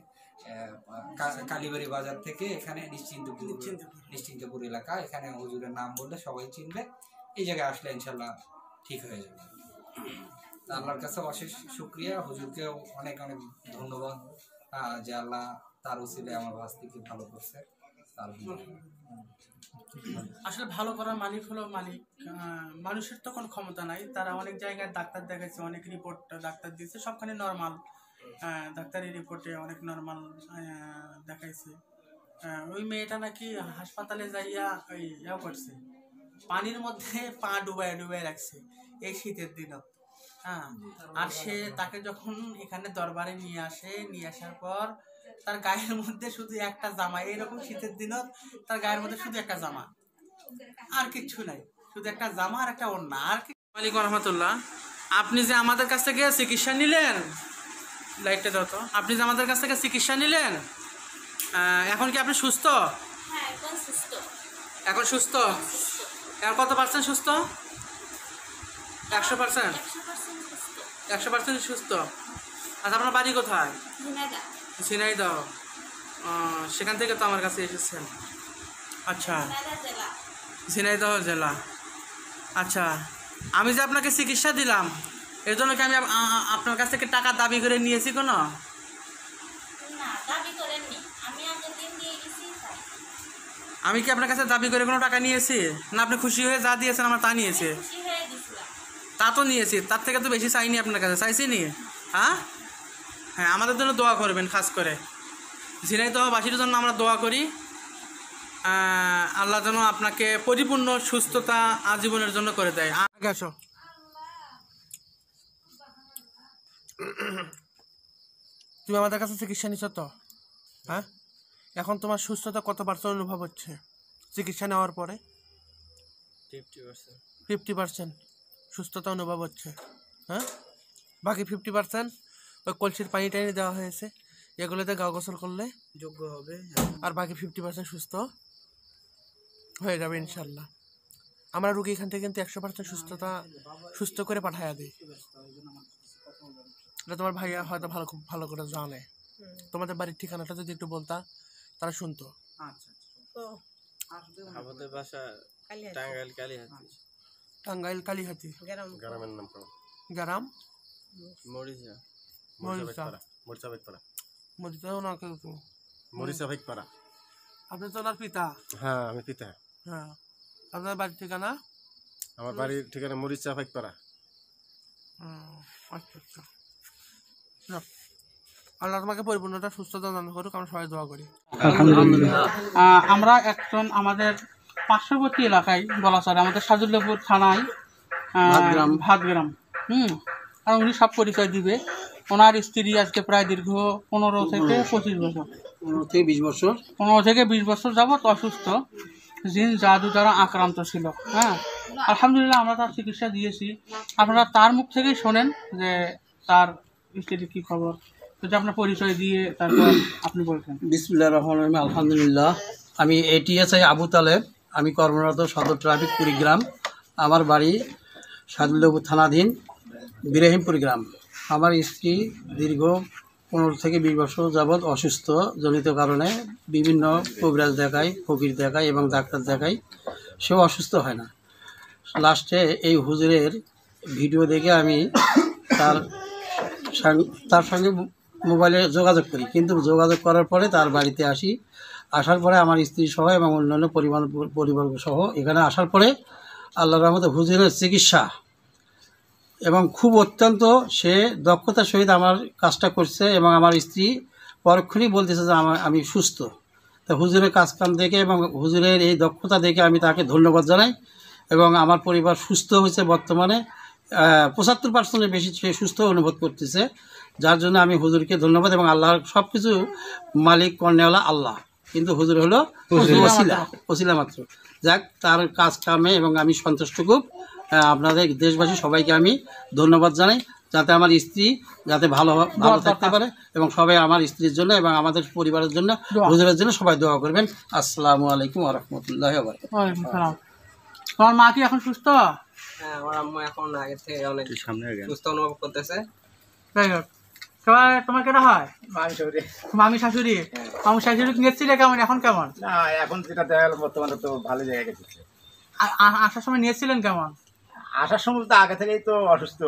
কালীবাড়ি বাজার থেকে এখানে নিশ্চিন্তপুর এলাকা। এখানে হুজুরের নাম বললে সবাই চিনবে। এই জায়গায় আসলে ইনশাল্লাহ ঠিক হয়ে যাবে। আল্লাহর কাছে অশেষ শুকরিয়া, হুজুরকেও অনেক অনেক ধন্যবাদ যে আল্লাহ তার উসিলে আমার ভাস্তিকে ভালো করছে। আসলে ভালো করার মালিক হলো মালিক, মানুষের তো কোনো ক্ষমতা নাই। তারা অনেক জায়গায় ডাক্তার দেখাচ্ছে, অনেক রিপোর্ট ডাক্তার দিয়েছে, সবখানে নর্মাল, ডাক্তারি রিপোর্টে অনেক নর্মাল দেখাইছে। ওই মেয়েটা নাকি হাসপাতালে যাইয়া ওই ইয়া করছে, পানির মধ্যে পা ডুবাই ডুবাই রাখছে এই শীতের দিনত। হ্যাঁ, আর সে তাকে যখন এখানে দরবারে নিয়ে আসে, নিয়ে আসার পর তার গায়ের মধ্যে শুধু একটা জামা, এইরকম শীতের দিনত তার গায়ের মধ্যে শুধু একটা জামা, আর কিচ্ছু নাই, শুধু একটা জামা আর একটা ওড়না। আর কি ওয়ালাইকুম রহমতুল্লাহ। আপনি যে আমাদের কাছ থেকে চিকিৎসা নিলেন, লাইটটা দাও তো, আপনি যে আমাদের কাছ থেকে চিকিৎসা নিলেন, এখন কি আপনি সুস্থ? এখন সুস্থ? এখন কত পার্সেন্ট সুস্থ? 100%? 100% সুস্থ। আচ্ছা, আপনার বাড়ি কোথায়? ঝিনাইদহ। সেখান থেকে তো আমার কাছে এসেছেন। আচ্ছা, ঝিনাইদহ জেলা। আচ্ছা, আমি যে আপনাকে চিকিৎসা দিলাম এর জন্য কি আমি আপনার কাছ থেকে টাকা দাবি করে নিয়েছি কোনো? আমি কি আপনার কাছে দাবি করে কোনো টাকা নিয়েছি? না আপনি খুশি হয়ে যা দিয়েছেন আমার তা নিয়েছে? তা তো নিয়েছি, তার থেকে তো বেশি চাইনি আপনার কাছে, চাইছি নি? হ্যাঁ হ্যাঁ, আমাদের জন্য দোয়া করবেন, খাস করে ঝিনাইদহবাসীর জন্য আমরা দোয়া করি। আল্লাহ যেন আপনাকে পরিপূর্ণ সুস্থতা আজীবনের জন্য করে দেয়। আগে আসো। তুমি আমাদের কাছে চিকিৎসা নিচ্ছ তো? হ্যাঁ, এখন তোমার সুস্থতা কত পার্সেন্ট অনুভব হচ্ছে চিকিৎসা নেওয়ার পরে? 50% সুস্থতা অনুভব হচ্ছে। হ্যাঁ, বাকি 50% ওই কলসির পানি টানি দেওয়া হয়েছে, এগুলোতে গা গোসল করলে যোগ্য হবে, আর বাকি 50% সুস্থ হয়ে যাবে ইনশাল্লাহ। আমরা রুগী এখান থেকে কিন্তু 100% সুস্থ করে পাঠাইয়া দিই। এটা তোমার ভাইয়া হয়তো খুব ভালো করে জানে। তোমাদের বাড়ির ঠিকানাটা যদি একটু বলতা তারা শুনতো। আমাদের বাসা টাঙ্গাইল কালীহাতি। টাঙ্গাইল কালীহাতি। গ্রামের নাম গ্রাম মরিচা। আপনি তো ওনার পিতা? হ্যাঁ, আমি পিতা। হ্যাঁ, আপনার বাড়ির ঠিকানা? আমার বাড়ির ঠিকানা মরিচা ভাইপাড়া। আচ্ছা আচ্ছা, আল্লাহ তোমাকে পরিপূর্ণতা সুস্থতা দান করুক, আমরা সবাই দোয়া করি। আলহামদুলিল্লাহ। আমরা একজন আমাদের পার্শ্ববর্তী এলাকায় বলা চলে, আমাদের সাজুল্লাপুর থানায় ভাতগ্রাম। আর উনি সব পরিচয় দিবে। ওনার স্ত্রী আজকে প্রায় দীর্ঘ 15 থেকে 25 বছর, 15 থেকে 20 বছর যাবৎ অসুস্থ, জিন জাদু দ্বারা আক্রান্ত ছিল। হ্যাঁ, আলহামদুলিল্লাহ আমরা তার চিকিৎসা দিয়েছি। আপনারা তার মুখ থেকেই শোনেন যে তার স্ত্রীর কি খবর। যদি আপনার পরিচয় দিয়ে তারপর আপনি বলছেন। বিসমিল্লাহির রহমানির রহিম। আলহামদুলিল্লাহ, আমি এটিএসআই আবু তালেব, আমি কর্মরত সদর ট্রাফিক কুড়িগ্রাম। আমার বাড়ি সাদুল্লাপুর থানাধীন বিরাহিমপুর গ্রাম। আমার স্ত্রী দীর্ঘ 15 থেকে 20 বছর যাবৎ অসুস্থ জনিত কারণে বিভিন্ন কবিরাজ দেখাই, ফকির দেখাই এবং ডাক্তার দেখাই, সেও অসুস্থ হয় না। লাস্টে এই হুজুরের ভিডিও দেখে আমি তার সঙ্গে মোবাইলে যোগাযোগ করি, কিন্তু যোগাযোগ করার পরে তার বাড়িতে আসি। আসার পরে আমার স্ত্রী সহ এবং অন্যান্য পরিবার সহ এখানে আসার পরে আল্লাহর রহমতে হুজুরের চিকিৎসা এবং খুব অত্যন্ত সে দক্ষতার সহিত আমার কাজটা করছে এবং আমার স্ত্রী পরক্ষণেই বলতেছে যে আমি সুস্থ। তা হুজুরের কাজকাম দেখে এবং হুজুরের এই দক্ষতা দেখে আমি তাকে ধন্যবাদ জানাই এবং আমার পরিবার সুস্থ হয়েছে। বর্তমানে 75%-এর বেশি সে সুস্থ অনুভব করতেছে, যার জন্য আমি হুজুরকে ধন্যবাদ। এবং আল্লাহর সব কিছু মালিক কর্নেওয়ালা আল্লাহ, কিন্তু হুজুর হলো ওসিলা মাত্র। যাক, তার কাজ কামে এবং আমি সন্তুষ্ট খুব। আপনাদের দেশবাসী সবাইকে আমি ধন্যবাদ জানাই, যাতে আমার স্ত্রী যাতে ভালো থাকতে পারে এবং সবাই আমার স্ত্রীর জন্য এবং আমাদের পরিবারের জন্য, হুজুরের জন্য সবাই দোয়া করবেন। আসসালামু আলাইকুম ওয়া রাহমাতুল্লাহি ওয়া বারাকাতুহু। তোমার মা কি এখন সুস্থ? হ্যাঁ, আমার আম্মু এখন আগের থেকে অনেক সুস্থ অনুভব করতেছে যাই হোক, তোমার কেটা হয়? মামি শাশুড়ি। মামি শাশুড়ি নিয়েছিলে কেমন, এখন কেমন? না এখন যেটা দেখা গেল বর্তমানে তো ভালো জায়গায় গেছে। আসার সময় নিয়েছিলেন কেমন? আসার সময় তো আগে থেকেই তো অসুস্থ,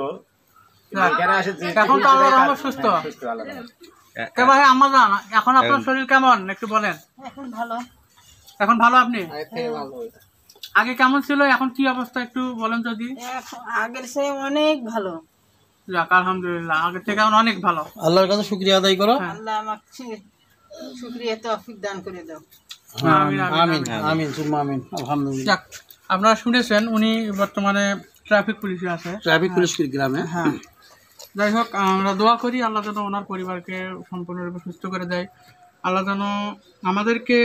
এখন তো আল্লাহর রহমতে সুস্থ। ভাই আম্মা জান, এখন আপনার শরীর কেমন একটু বলেন? এখন ভালো। এখন ভালো? আপনি আগে কেমন ছিল, এখন কি অবস্থা একটু বলেন যদি? আগের চেয়ে অনেক ভালো। যাক আলহামদুলিল্লাহ, আগের থেকে এখন অনেক ভালো। আল্লাহর কাছে শুকরিয়া আদায় করো। আল্লাহ আমাকে শুকরিয়া তৌফিক দান করে দাও। আমিন আমিন আমিন সুম্মা আমিন। আলহামদুলিল্লাহ। যাক, আপনারা শুনেছেন উনি বর্তমানে ট্রাফিক পুলিশে আছে, ট্রাফিক পুলিশ গ্রামে। হ্যাঁ, যাই হোক, আমরা দোয়া করি আল্লাহ যেন ওনার পরিবারকে সম্পূর্ণরূপে সুস্থ করে দেয়। আল্লাহ যেন আমাদেরকে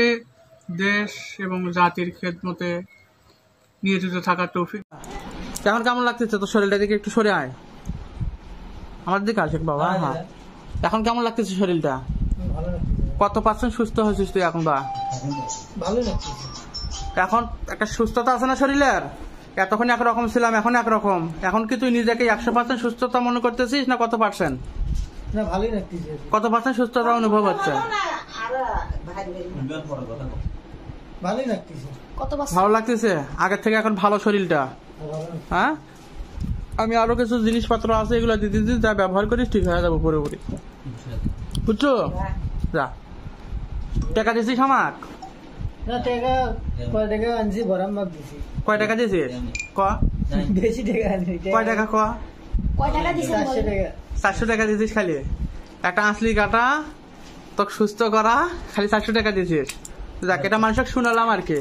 দেশ এবং জাতির খেদমতে নিয়োজিত থাকার তৌফিক। কেমন কেমন লাগতেছে তোর শরীরটা? দিকে একটু সরে আয়, আমার দিকে আসে বাবা। হ্যাঁ, এখন কেমন লাগতেছে শরীরটা? কত পার্সেন্ট সুস্থ হয়েছিস তুই এখন? বা ভালো লাগছে এখন একটা সুস্থতা আছে না শরীরের? এতক্ষণ একরকম ছিলাম, এখন একরকম। এখন কি তুই নিজেকে 100% সুস্থতা মনে করতেছিস না কত পার্সেন্ট? না ভালোই লাগতেছে। কত পার্সেন্ট সুস্থতা অনুভব হচ্ছে? ভালোই লাগতেছে। ভালো লাগতেছে আগের থেকে এখন ভালো শরীরটা? হ্যাঁ, আমি আরো কিছু জিনিসপত্র আছে এগুলো দিতে দিতে যা ব্যবহার করিস ঠিক হয়ে যাবো পুরোপুরি, বুঝছো? যা, টাকা দিছিস আমাক? না টাকা কয় টাকা আনছি, গরম ভাগ দিছি। কয় টাকা দিছিস ক? বেশি টাকা আনি। কয় টাকা ক? কয় টাকা দিছিস? 400 টাকা। 400 টাকা দিছিস খালি? একটা আসলি কাটা তোকে সুস্থ করা খালি 400 টাকা দিছিস? যাক, এটা মানুষকে শুনালাম আর কি।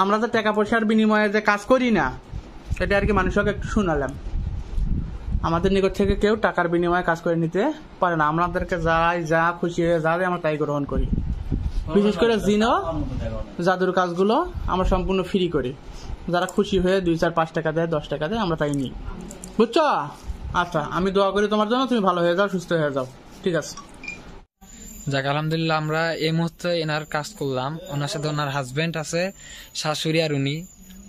আমরা যে টাকা পয়সার বিনিময়ে যে কাজ করি না, এটা আর কি মানুষকে একটু শুনালাম। আমাদের নিকট থেকে কেউ টাকার বিনিময়ে কাজ করে নিতে পারে না। আমাদেরকে যা খুশি হয়ে যা আমরা তাই গ্রহণ করি। বিশেষ করে জিনো জাদুর কাজগুলো আমরা সম্পূর্ণ ফ্রি করি। যারা খুশি হয়ে 2, 4, 5 টাকা দেয়, 10 টাকা দেয়, আমরা তাই নিই, বুঝছো? আচ্ছা, আমি দোয়া করি তোমার জন্য, তুমি ভালো হয়ে যাও, সুস্থ হয়ে যাও, ঠিক আছে? যাক আলহামদুলিল্লাহ, আমরা এই মুহূর্তে এনার কাজ করলাম। ওনার সাথে ওনার হাজবেন্ড আছে, শাশুড়ি আর উনি,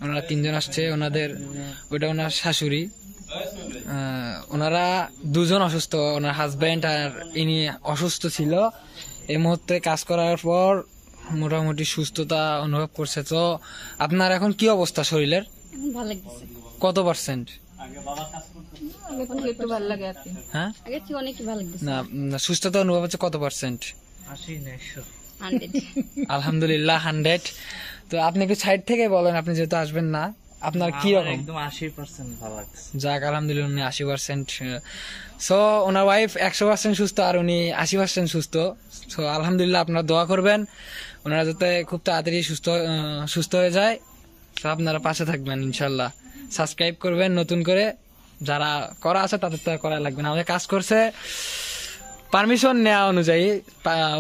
ওনারা 3 জন আসছে। ওটা ওনার শাশুড়ি। ওনারা 2 জন অসুস্থ, ওনার হাজবেন্ড আর ইনি অসুস্থ ছিল। এই মুহূর্তে কাজ করার পর মোটামুটি সুস্থতা অনুভব করছে। তো আপনার এখন কি অবস্থা শরীরের? ভালো লাগছে। কত পার্সেন্ট? একটু ভালো লাগে আর কি। হ্যাঁ, আগে থেকে অনেক ভালো লাগছে। না, সুস্থতা অনুভব হচ্ছে কত পার্সেন্ট? 80 না 100। আলহামদুলিল্লাহ 100। তো আপনি একটু সাইড থেকে বলেন, আপনি যেহেতু আসবেন না, আপনার কি রকম? একদম 80% ভালো লাগছে। যাক আলহামদুলিল্লাহ, উনি 80%। সো ওনার ওয়াইফ 100% সুস্থ আর উনি 80% সুস্থ। সো আলহামদুলিল্লাহ, আপনারা দোয়া করবেন ওনারা যাতে খুব তাড়াতাড়ি সুস্থ হয়ে যায়। তো আপনারা পাশে থাকবেন ইনশাল্লাহ। সাবস্ক্রাইব করবেন নতুন করে, যারা করা আছে তাদের তো করা লাগবে না। আমাদের কাজ করছে পারমিশন নেওয়া অনুযায়ী,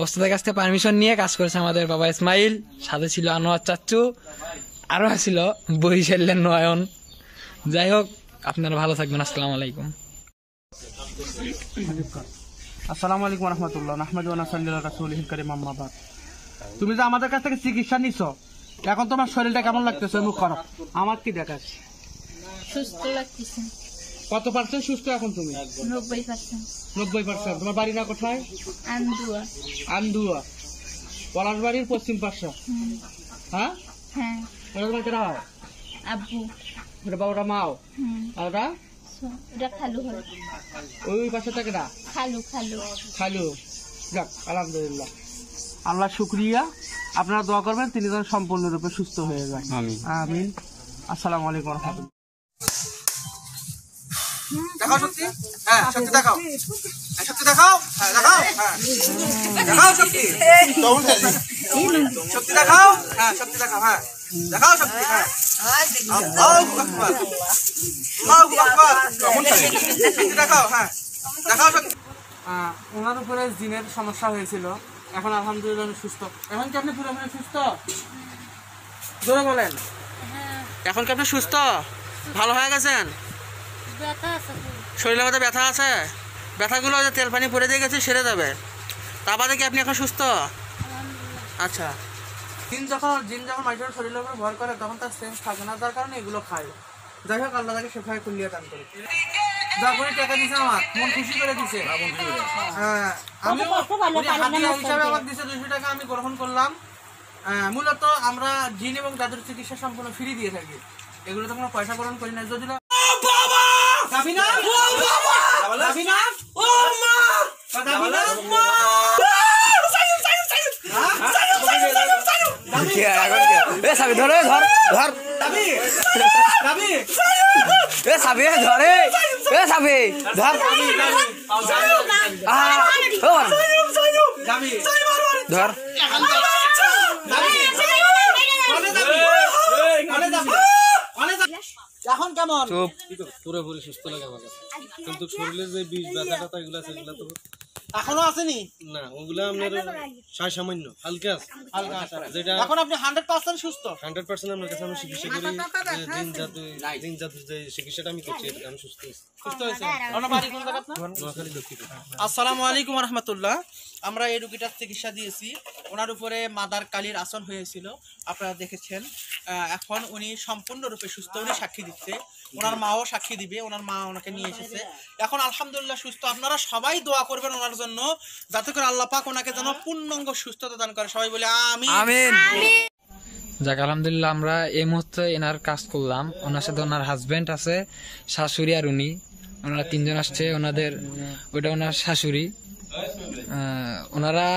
ওস্তাদের কাছ থেকে পারমিশন নিয়ে কাজ করেছে আমাদের বাবা ইসমাইল, সাথে ছিল আনোয়ার চাচ্চু, আরো ছিল বরিশালের নয়ন। যাই হোক, আপনারা ভালো থাকবেন। আসসালামু আলাইকুম। আসসালামু আলাইকুম রহমতুল্লাহ। নাহমাদু ওয়া নাসাল্লি আলা রাসূলিল কারীম, আম্মা বাদ। তুমি যে আমাদের কাছ থেকে চিকিৎসা নিছো, এখন তোমার শরীরটা কেমন লাগতেছে? মুখ খারাপ, আমার কি দেখাস? সুস্থ লাগতেছে। কত পার্সেন্ট সুস্থ এখন তুমি? 90%। 90%। তোমার বাড়ি না কোথায়? আন্দুয়া। আন্দুয়া, পলাশবাড়ির পশ্চিম পাশে। হ্যাঁ হ্যাঁ। ওটা তোমার কেনা হয়? আব্বু। ওটা বাবাটা মাও? আর ওটা? ওটা খালু হয়। ওই পাশে থাকে না? খালু। খালু। যাক আলহামদুলিল্লাহ, আল্লাহ শুকরিয়া। আপনারা দোয়া করবেন তিনি যেন সম্পূর্ণরূপে সুস্থ হয়ে যায়। আমিন। আসসালামু আলাইকুম রহমতুল্লাহ। দেখাও সত্যি, হ্যাঁ সত্যি দেখাও, সত্যি দেখাও, হ্যাঁ দেখাও, হ্যাঁ দেখাও সত্যি, সত্যি দেখাও, হ্যাঁ সত্যি দেখাও, হ্যাঁ দেখাও সত্যি, হ্যাঁ আল্লাহু আকবার, আল্লাহু আকবার, সত্যি দেখাও, হ্যাঁ দেখাও সত্যি। ওনার উপরে জিনের সমস্যা হয়েছিল, এখন আলহামদুলিল্লাহ সুস্থ। এখন কি আপনি পুরোপুরি সুস্থ? জোরে বলেন। এখন কি আপনি সুস্থ, ভালো হয়ে গেছেন? শরীরের মধ্যে ব্যথা আছে, ব্যথাগুলো যে তেল পানি পরে দিয়ে গেছে সেরে যাবে। তা বাদে কি আপনি এখন সুস্থ? আচ্ছা, জিন যখন মানুষের শরীরের উপর ভর করে তখন তার সেন্স থাকে না, যার কারণে এগুলো খায়। যাই হোক, আল্লাহ তাকে শেফায়ে কুল্লিয়া দান করে। দোয়া করে টাকা দিছে আমার মন খুশি করে দিছে হ্যাঁ আমি হাদিয়া হিসাবে আমার দিছে 200 টাকা আমি গ্রহণ করলাম মূলত আমরা জিন এবং দাদুর চিকিৎসা সম্পূর্ণ ফ্রি দিয়ে থাকি এগুলো তো কোনো পয়সা গ্রহণ করি না যদি না বাবা যাবি না ও বাবা যাবি না ও মা যাবি না মা সাবি ধরে ধর ধর যাবি সাবি ধরে সাবি ধর ধর এখন কেমন চুপ পুরোপুরি সুস্থ লাগে আমার কাছে কিন্তু শরীরের যে বিষ ব্যথাটা এগুলো আছে এগুলো তো এখনো আসেনি না ওগুলো আপনার সামান্য হালকা আছে যেটা এখন আপনি 100% সুস্থ 100% আপনার কাছে আমি চিকিৎসা করি জিন জাদুর যে চিকিৎসাটা আমি করছি এটা আমি সুস্থ হয়েছে আপনার বাড়ি কোন জায়গা আপনার নোয়াখালী দক্ষিণ আসসালামু আলাইকুম ওয়া রাহমাতুল্লাহ আমরা এই রোগীটার চিকিৎসা দিয়েছি ওনার উপরে মাদার কালীর আসন হয়েছিল আপনারা দেখেছেন এখন উনি সম্পূর্ণরূপে সুস্থ উনি সাক্ষী দিচ্ছে ওনার মাও সাক্ষী দিবে ওনার মা ওনাকে নিয়ে এসেছে এখন আলহামদুলিল্লাহ সুস্থ আপনারা সবাই দোয়া করবেন ওনার জন্য যাতে করে আল্লাহ পাক ওনাকে যেন পূর্ণাঙ্গ সুস্থতা দান করে সবাই বলে আমিন আমিন যাক আলহামদুলিল্লাহ আমরা এই মুহূর্তে এনার কাজ করলাম ওনার সাথে ওনার হাজবেন্ড আছে শাশুড়ি আর উনি ওনারা তিনজন আসছে ওনাদের ওইটা ওনার শাশুড়ি ওনারা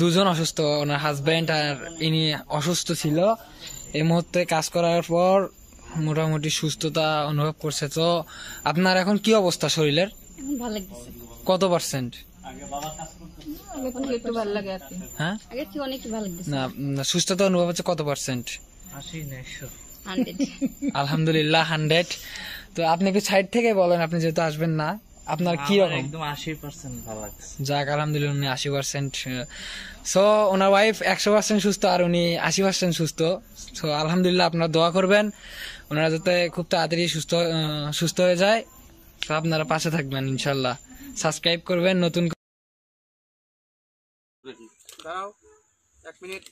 দুজন অসুস্থ ওনার হাজবেন্ড আর ইনি অসুস্থ ছিল এই মুহূর্তে কাজ করার পর মোটামুটি সুস্থতা অনুভব করছে তো আপনার এখন কি অবস্থা শরীরের ভালো লাগছে কত পার্সেন্ট একটু ভালো লাগে আর কি হ্যাঁ আগে থেকে অনেক ভালো লাগছে না সুস্থতা অনুভব হচ্ছে কত পার্সেন্ট 100 আলহামদুলিল্লাহ 100 তো আপনি কি সাইড থেকে বলেন আপনি যেহেতু আসবেন না আপনার কি রকম একদম 80% ভালো লাগছে যাক আলহামদুলিল্লাহ উনি 80% সো ওনার ওয়াইফ 100% সুস্থ আর উনি 80% সুস্থ সো আলহামদুলিল্লাহ আপনারা দোয়া করবেন ওনারা যাতে খুব তাড়াতাড়ি সুস্থ হয়ে যায় তো আপনারা পাশে থাকবেন ইনশাল্লাহ সাবস্ক্রাইব করবেন নতুন দাঁড়াও 1 মিনিট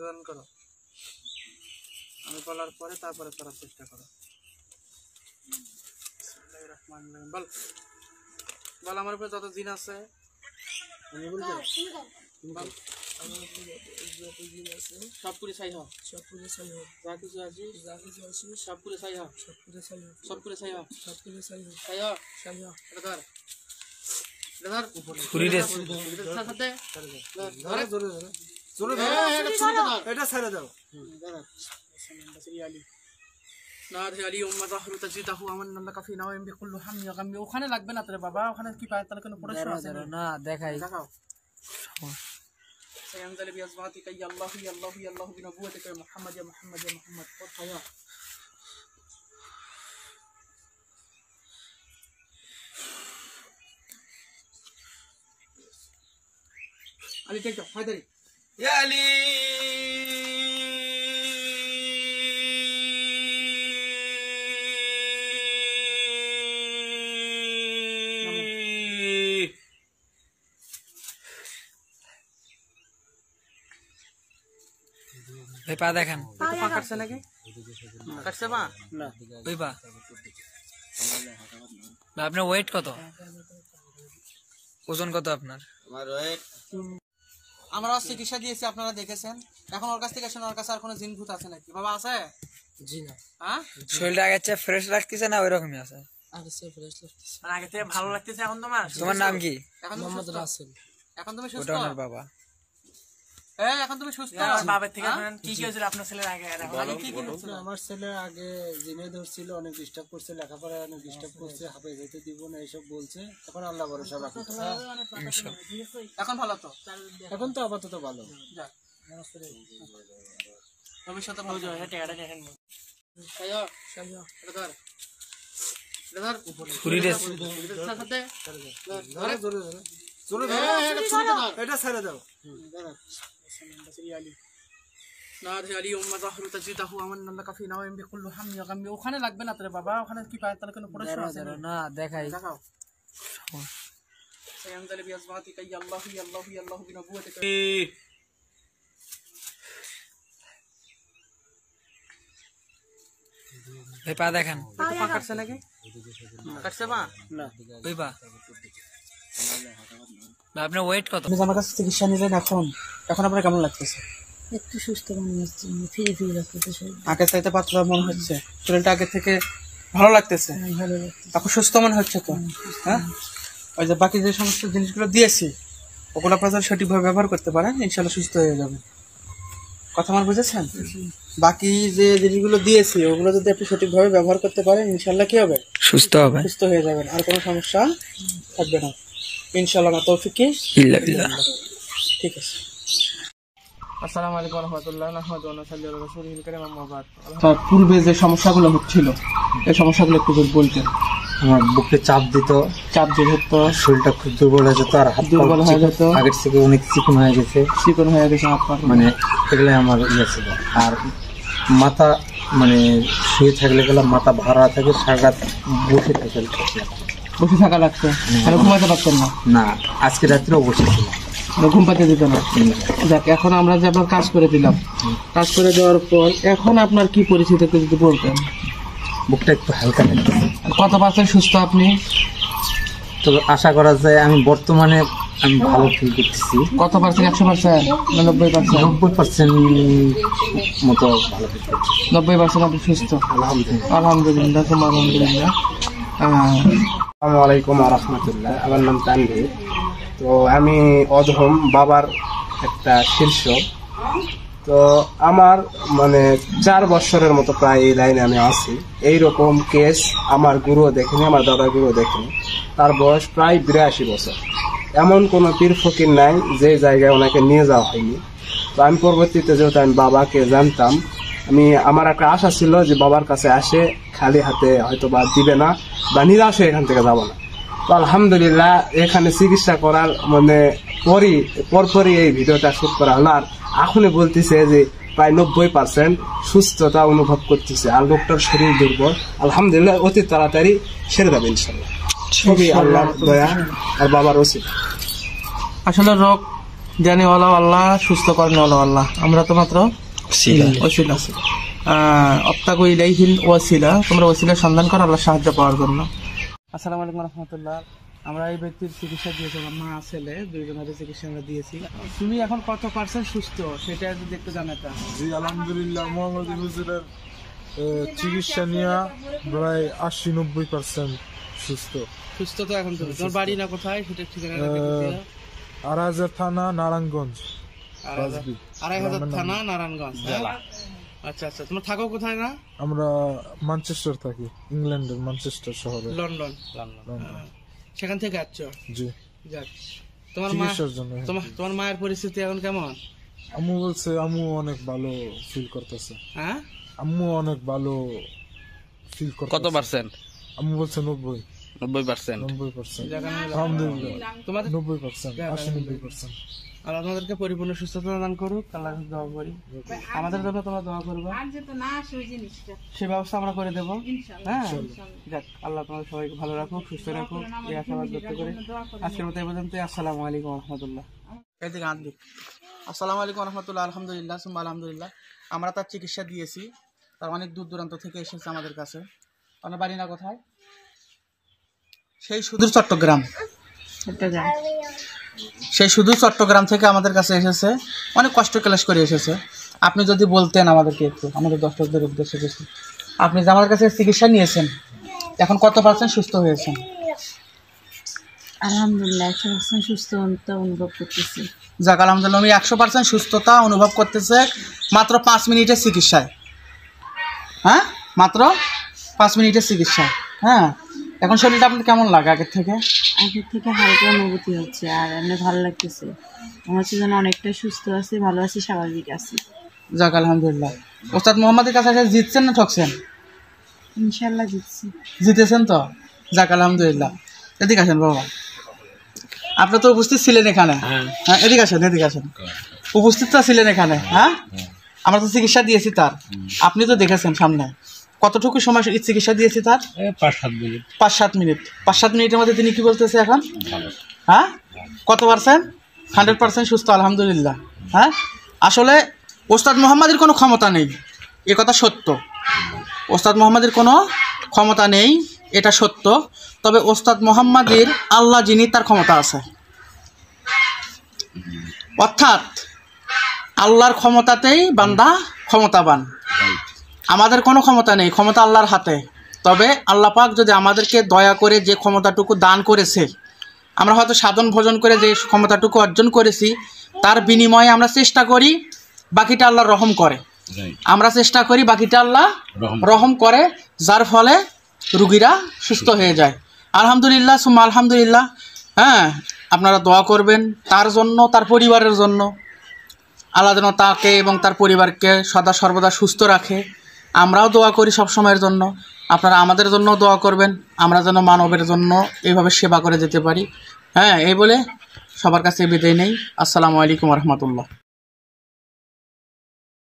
দান করো আমি বলার পরে তারপরে করার চেষ্টা করো বিসমিল্লাহির রহমানির রহিম বল বল আমার উপরে যত জিন আছে আমি বলবো বল সব পুরে ছাই হও যা কিছু আছে সব পুরে ছাই হও এটা ছেড়ে দাও ওখানে লাগবে না তোরে বাবা ওখানে কি পায় তাহলে কোনো প্রশ্ন আছে না দেখাই দেখাও سينزل بأصواتك يا الله يا الله يا الله بنبوتك يا محمد يا محمد يا محمد يا علي تيجي حيدري يا علي এই পা দেখেন পা কাটছে নাকি কাটছে পা না ওই পা আপনার ওয়েট কত ওজন কত আপনার আমার ওয়েট আমরা চিকিৎসা দিয়েছি আপনারা দেখেছেন এখন ওর কাছ থেকে শুনে ওর কাছে আর কোনো জিন ভূত আছে নাকি বাবা আছে জি না হ্যাঁ শরীরটা আগের চেয়ে ফ্রেশ লাগতেছে না ওইরকমই আছে আগে থেকে ভালো লাগতেছে এখন তোমার নাম কি মোহাম্মদ রাসেল এখন তুমি সুস্থ ওটা আমার বাবা এখন তুমি সুস্থ বাবার থেকে কি কি হয়েছিল আপনার ছেলের আগে আমার ছেলে আগে জিনে ধরছিল অনেক ডিস্টার্ব করছে লেখাপড়া অনেক ডিস্টার্ব করছে হাফে যেতে দিব না এইসব বলছে এখন আল্লাহ ভরসা রাখি এখন ভালো তো এখন তো আপাতত ভালো ভবিষ্যতে ভালো যাবে টাকাটা দেখেন এটা ছেড়ে দাও ওখানে লাগবে না তোরে বাবা ওখানে কি পায় তাহলে কোনো প্রশ্ন আছে না দেখাই দেখাও سينزل بأصواتك يا الله يا الله يا الله بنبوتك ভাই পা দেখান। পা কাটছে নাকি? কাটছে পা? না ওই পা। আপনার ওয়েট কত? আপনি আমার কাছে চিকিৎসা নিলেন, এখন আপনার কেমন লাগতেছে? একটু সুস্থ মনে হচ্ছে, ফিরে ফিরে লাগতেছে শরীর। আগের চাইতে পাতলা মনে হচ্ছে, শরীরটা আগের থেকে ভালো লাগতেছে, ভালো লাগতেছে। এখন সুস্থ মনে হচ্ছে তো? হ্যাঁ, ওই যে বাকি যে সমস্ত জিনিসগুলো দিয়েছি ওগুলো আপনারা যদি সঠিকভাবে ব্যবহার করতে পারেন ইনশাল্লাহ সুস্থ হয়ে যাবে। কথা আমার বুঝেছেন? বাকি যে জিনিসগুলো দিয়েছি ওগুলো যদি আপনি সঠিকভাবে ব্যবহার করতে পারেন ইনশাল্লাহ কি হবে? সুস্থ হবে, সুস্থ হয়ে যাবেন, আর কোনো সমস্যা থাকবে না ইনশাল্লাহ। আমার তৌফিক কি? ঠিক আছে। আসসালামু আলাইকুম ওয়া রাহমাতুল্লাহি ওয়া বারাকাতুহু। পূর্বে যে সমস্যাগুলো হচ্ছিল এই সমস্যাগুলো একটু বলতেন। আমার বুকে চাপ দিত, শরীরটা খুব দুর্বল হয়ে যেত, আর হাত দুর্বল হয়ে যেত, আগের থেকে অনেক চিকন হয়ে গেছে হাত পা, মানে এগুলাই আমার ইয়ে ছিল। আর মাথা মানে শুয়ে থাকলে গেলাম মাথা ভাড়া থাকে, সারা রাত বসে থাকা লাগছে, ঘুমাতে পারতেন না? না, আজকে রাত্রেও বসেছিল, ঘুম পাতে দিত না। যাক, এখন আমরা যে আপনার কাজ করে দিলাম, কাজ করে দেওয়ার পর এখন আপনার কি পরিস্থিতি একটু যদি বলতেন? বুকটা একটু হালকা লাগছে। কত% সুস্থ আপনি? তো আশা করা যায় আমি বর্তমানে আমি ভালো ফিল করতেছি। কত %? 100% না 90%? 90% মতো ভালো ফিল করছি। 90% আপনি সুস্থ? আলহামদুলিল্লাহ। আলহামদুলিল্লাহ, আলহামদুলিল্লাহ। আসসালামু আলাইকুম ওয়া রাহমাতুল্লাহ। আমার নাম তানভীর। তো আমি অধম বাবার একটা শীর্ষ। তো আমার মানে 4 বছরের মতো প্রায় এই লাইনে আমি আছি। এইরকম কেস আমার গুরুও দেখেনি, আমার দাদার গুরুও দেখেনি। তার বয়স প্রায় 82 বছর। এমন কোনো পীর ফকির নাই যে জায়গায় ওনাকে নিয়ে যাওয়া হয়নি। তো আমি পরবর্তীতে যেহেতু আমি বাবাকে জানতাম, আমার একটা আশা ছিল যে বাবার কাছে আসে খালি হাতে হয়তো বা দিবে না বা নিরাশ হয়ে এখান থেকে যাবো না। তো আলহামদুলিল্লাহ এখানে চিকিৎসা করার মানে পরপরই এই ভিডিওটা শুট করা হলো। আর এখনই বলতেছে যে প্রায় 90% সুস্থতা অনুভব করতেছে, আর লোকটার শরীর দুর্বল। আলহামদুলিল্লাহ অতি তাড়াতাড়ি সেরে যাবে ইনশাল্লাহ। সবই আল্লাহর দয়া আর বাবার ওসিলা। আসলে রোগ জানি আল্লাহ, সুস্থ করেন আল্লাহ, আমরা তো মাত্র ওসিলা। অত্যাগো ইলাইহিল ওয়াসিলা, তোমরা ওসিলা সন্ধান করো আল্লাহ সাহায্য পাওয়ার জন্য। আসসালামু আলাইকুম ওয়া রাহমাতুল্লাহ। আমরা এই ব্যক্তির চিকিৎসা দিয়েছি, আমার মা ছেলে দুইজনের চিকিৎসা আমরা দিয়েছি। তুমি এখন কত % সুস্থ সেটা যদি একটু জানাতে? জি আলহামদুলিল্লাহ, মোহাম্মদ হুজুরের চিকিৎসা নিয়ে প্রায় 80-90% সুস্থ। তো এখন তুমি তোমার বাড়ি না কোথায় সেটা ঠিকানা? আড়াইহাজার থানা, নারায়ণগঞ্জ। আড়াইহাজার থানা, নারায়ণগঞ্জ। আচ্ছা আচ্ছা, তোমরা থাকো কোথায়? না, আমরা ম্যানচেস্টার থাকি, ইংল্যান্ডের ম্যানচেস্টার শহরে। লন্ডন। সেখান থেকে আসছো? জি। যাক, তোমার মায়ের পরিস্থিতি এখন কেমন? আম্মু বলছে আম্মু অনেক ভালো ফিল করতেছে। হ্যাঁ, আম্মু অনেক ভালো ফিল করতেছে। কত %? আম্মু বলছে 90%। 90%? আলহামদুলিল্লাহ, তোমাদের 90%, 80-90%। আর আপনাদেরকে পরিপূর্ণ সুস্থতা দান করুক, আল্লাহর কাছে দোয়া করি। আমাদের জন্য তোমরা দোয়া করবে, সে ব্যবস্থা আমরা করে দেবো। হ্যাঁ, যাক, আল্লাহ তোমাদের সবাইকে ভালো রাখুক, সুস্থ রাখুক, এই আশাবাদ ব্যক্ত করে আজকের মতো এই পর্যন্ত। আসসালামু আলাইকুম ওয়া রাহমাতুল্লাহ। আসসালামু আলাইকুম ওয়া রাহমাতুল্লাহ। আলহামদুলিল্লাহ, আলহামদুলিল্লাহ। আমরা তার চিকিৎসা দিয়েছি, তার অনেক দূর দূরান্ত থেকে এসেছে আমাদের কাছে। আপনার বাড়ি না কোথায়? সেই সুদূর চট্টগ্রাম, সেই শুধু চট্টগ্রাম থেকে আমাদের কাছে এসেছে, অনেক কষ্ট ক্লাস করে এসেছে। আপনি যদি বলতেন আমাদেরকে একটু, আমাদের দর্শকদের উদ্দেশ্যে কিছু, আপনি যে আমাদের কাছে চিকিৎসা নিয়েছেন এখন কত % সুস্থ হয়েছেন? আলহামদুলিল্লাহ 100% সুস্থতা অনুভব করতেছি। যাক, আলহামদুলিল্লাহ, আমি 100% সুস্থতা অনুভব করতেছে মাত্র 5 মিনিটের চিকিৎসায়। হ্যাঁ, মাত্র 5 মিনিটের চিকিৎসা। হ্যাঁ, এখন শরীরটা আপনার কেমন লাগে আগের থেকে? আগের থেকে হালকা অনুভূতি হচ্ছে, আর এমনি ভালো লাগতেছে। মনে হচ্ছে যেন অনেকটাই সুস্থ আছি, ভালো আছি, স্বাভাবিক আছি। যাক, আলহামদুলিল্লাহ। ওস্তাদ মোহাম্মদের কাছে জিতছেন না ঠকছেন? ইনশাল্লাহ জিতছি। জিতেছেন তো? যাক, আলহামদুলিল্লাহ। এদিকে আসেন বাবা, আপনি তো উপস্থিত ছিলেন এখানে। হ্যাঁ, এদিকে আসেন, এদিকে আসেন। উপস্থিত তো ছিলেন এখানে। হ্যাঁ, আমরা তো চিকিৎসা দিয়েছি তার, আপনি তো দেখেছেন সামনে কতটুকু সময় চিকিৎসা দিয়েছি তার? 5-7 মিনিট। 5-7 মিনিটের মধ্যে তিনি কি বলতেছে এখন? হ্যাঁ, কত %? 100% সুস্থ, আলহামদুলিল্লাহ। হ্যাঁ, আসলে ওস্তাদ মোহাম্মদের কোনো ক্ষমতা নেই, এ কথা সত্য। ওস্তাদ মোহাম্মদের কোনো ক্ষমতা নেই, এটা সত্য। তবে ওস্তাদ মোহাম্মদের আল্লাহ যিনি, তার ক্ষমতা আছে। অর্থাৎ আল্লাহর ক্ষমতাতেই বান্দা ক্ষমতাবান। আমাদের কোনো ক্ষমতা নেই, ক্ষমতা আল্লাহর হাতে। তবে আল্লাহ পাক যদি আমাদেরকে দয়া করে যে ক্ষমতাটুকু দান করেছে, আমরা হয়তো সাধন ভোজন করে যে ক্ষমতাটুকু অর্জন করেছি, তার বিনিময়ে আমরা চেষ্টা করি, বাকিটা আল্লাহ রহম করে। আমরা চেষ্টা করি, বাকিটা আল্লাহ রহম করে, যার ফলে রুগীরা সুস্থ হয়ে যায়। আলহামদুলিল্লাহ সুম্মা আলহামদুলিল্লাহ। হ্যাঁ, আপনারা দোয়া করবেন তার জন্য, তার পরিবারের জন্য। আল্লাহ যেন তাকে এবং তার পরিবারকে সদা সর্বদা সুস্থ রাখে। আমরাও দোয়া করি সব সময়ের জন্য, আপনারা আমাদের জন্য দোয়া করবেন, আমরা যেন মানবের জন্য এইভাবে সেবা করে যেতে পারি। হ্যাঁ, এই বলে সবার কাছে বিদায় নেই। আসসালামু আলাইকুম রহমতুল্লাহ।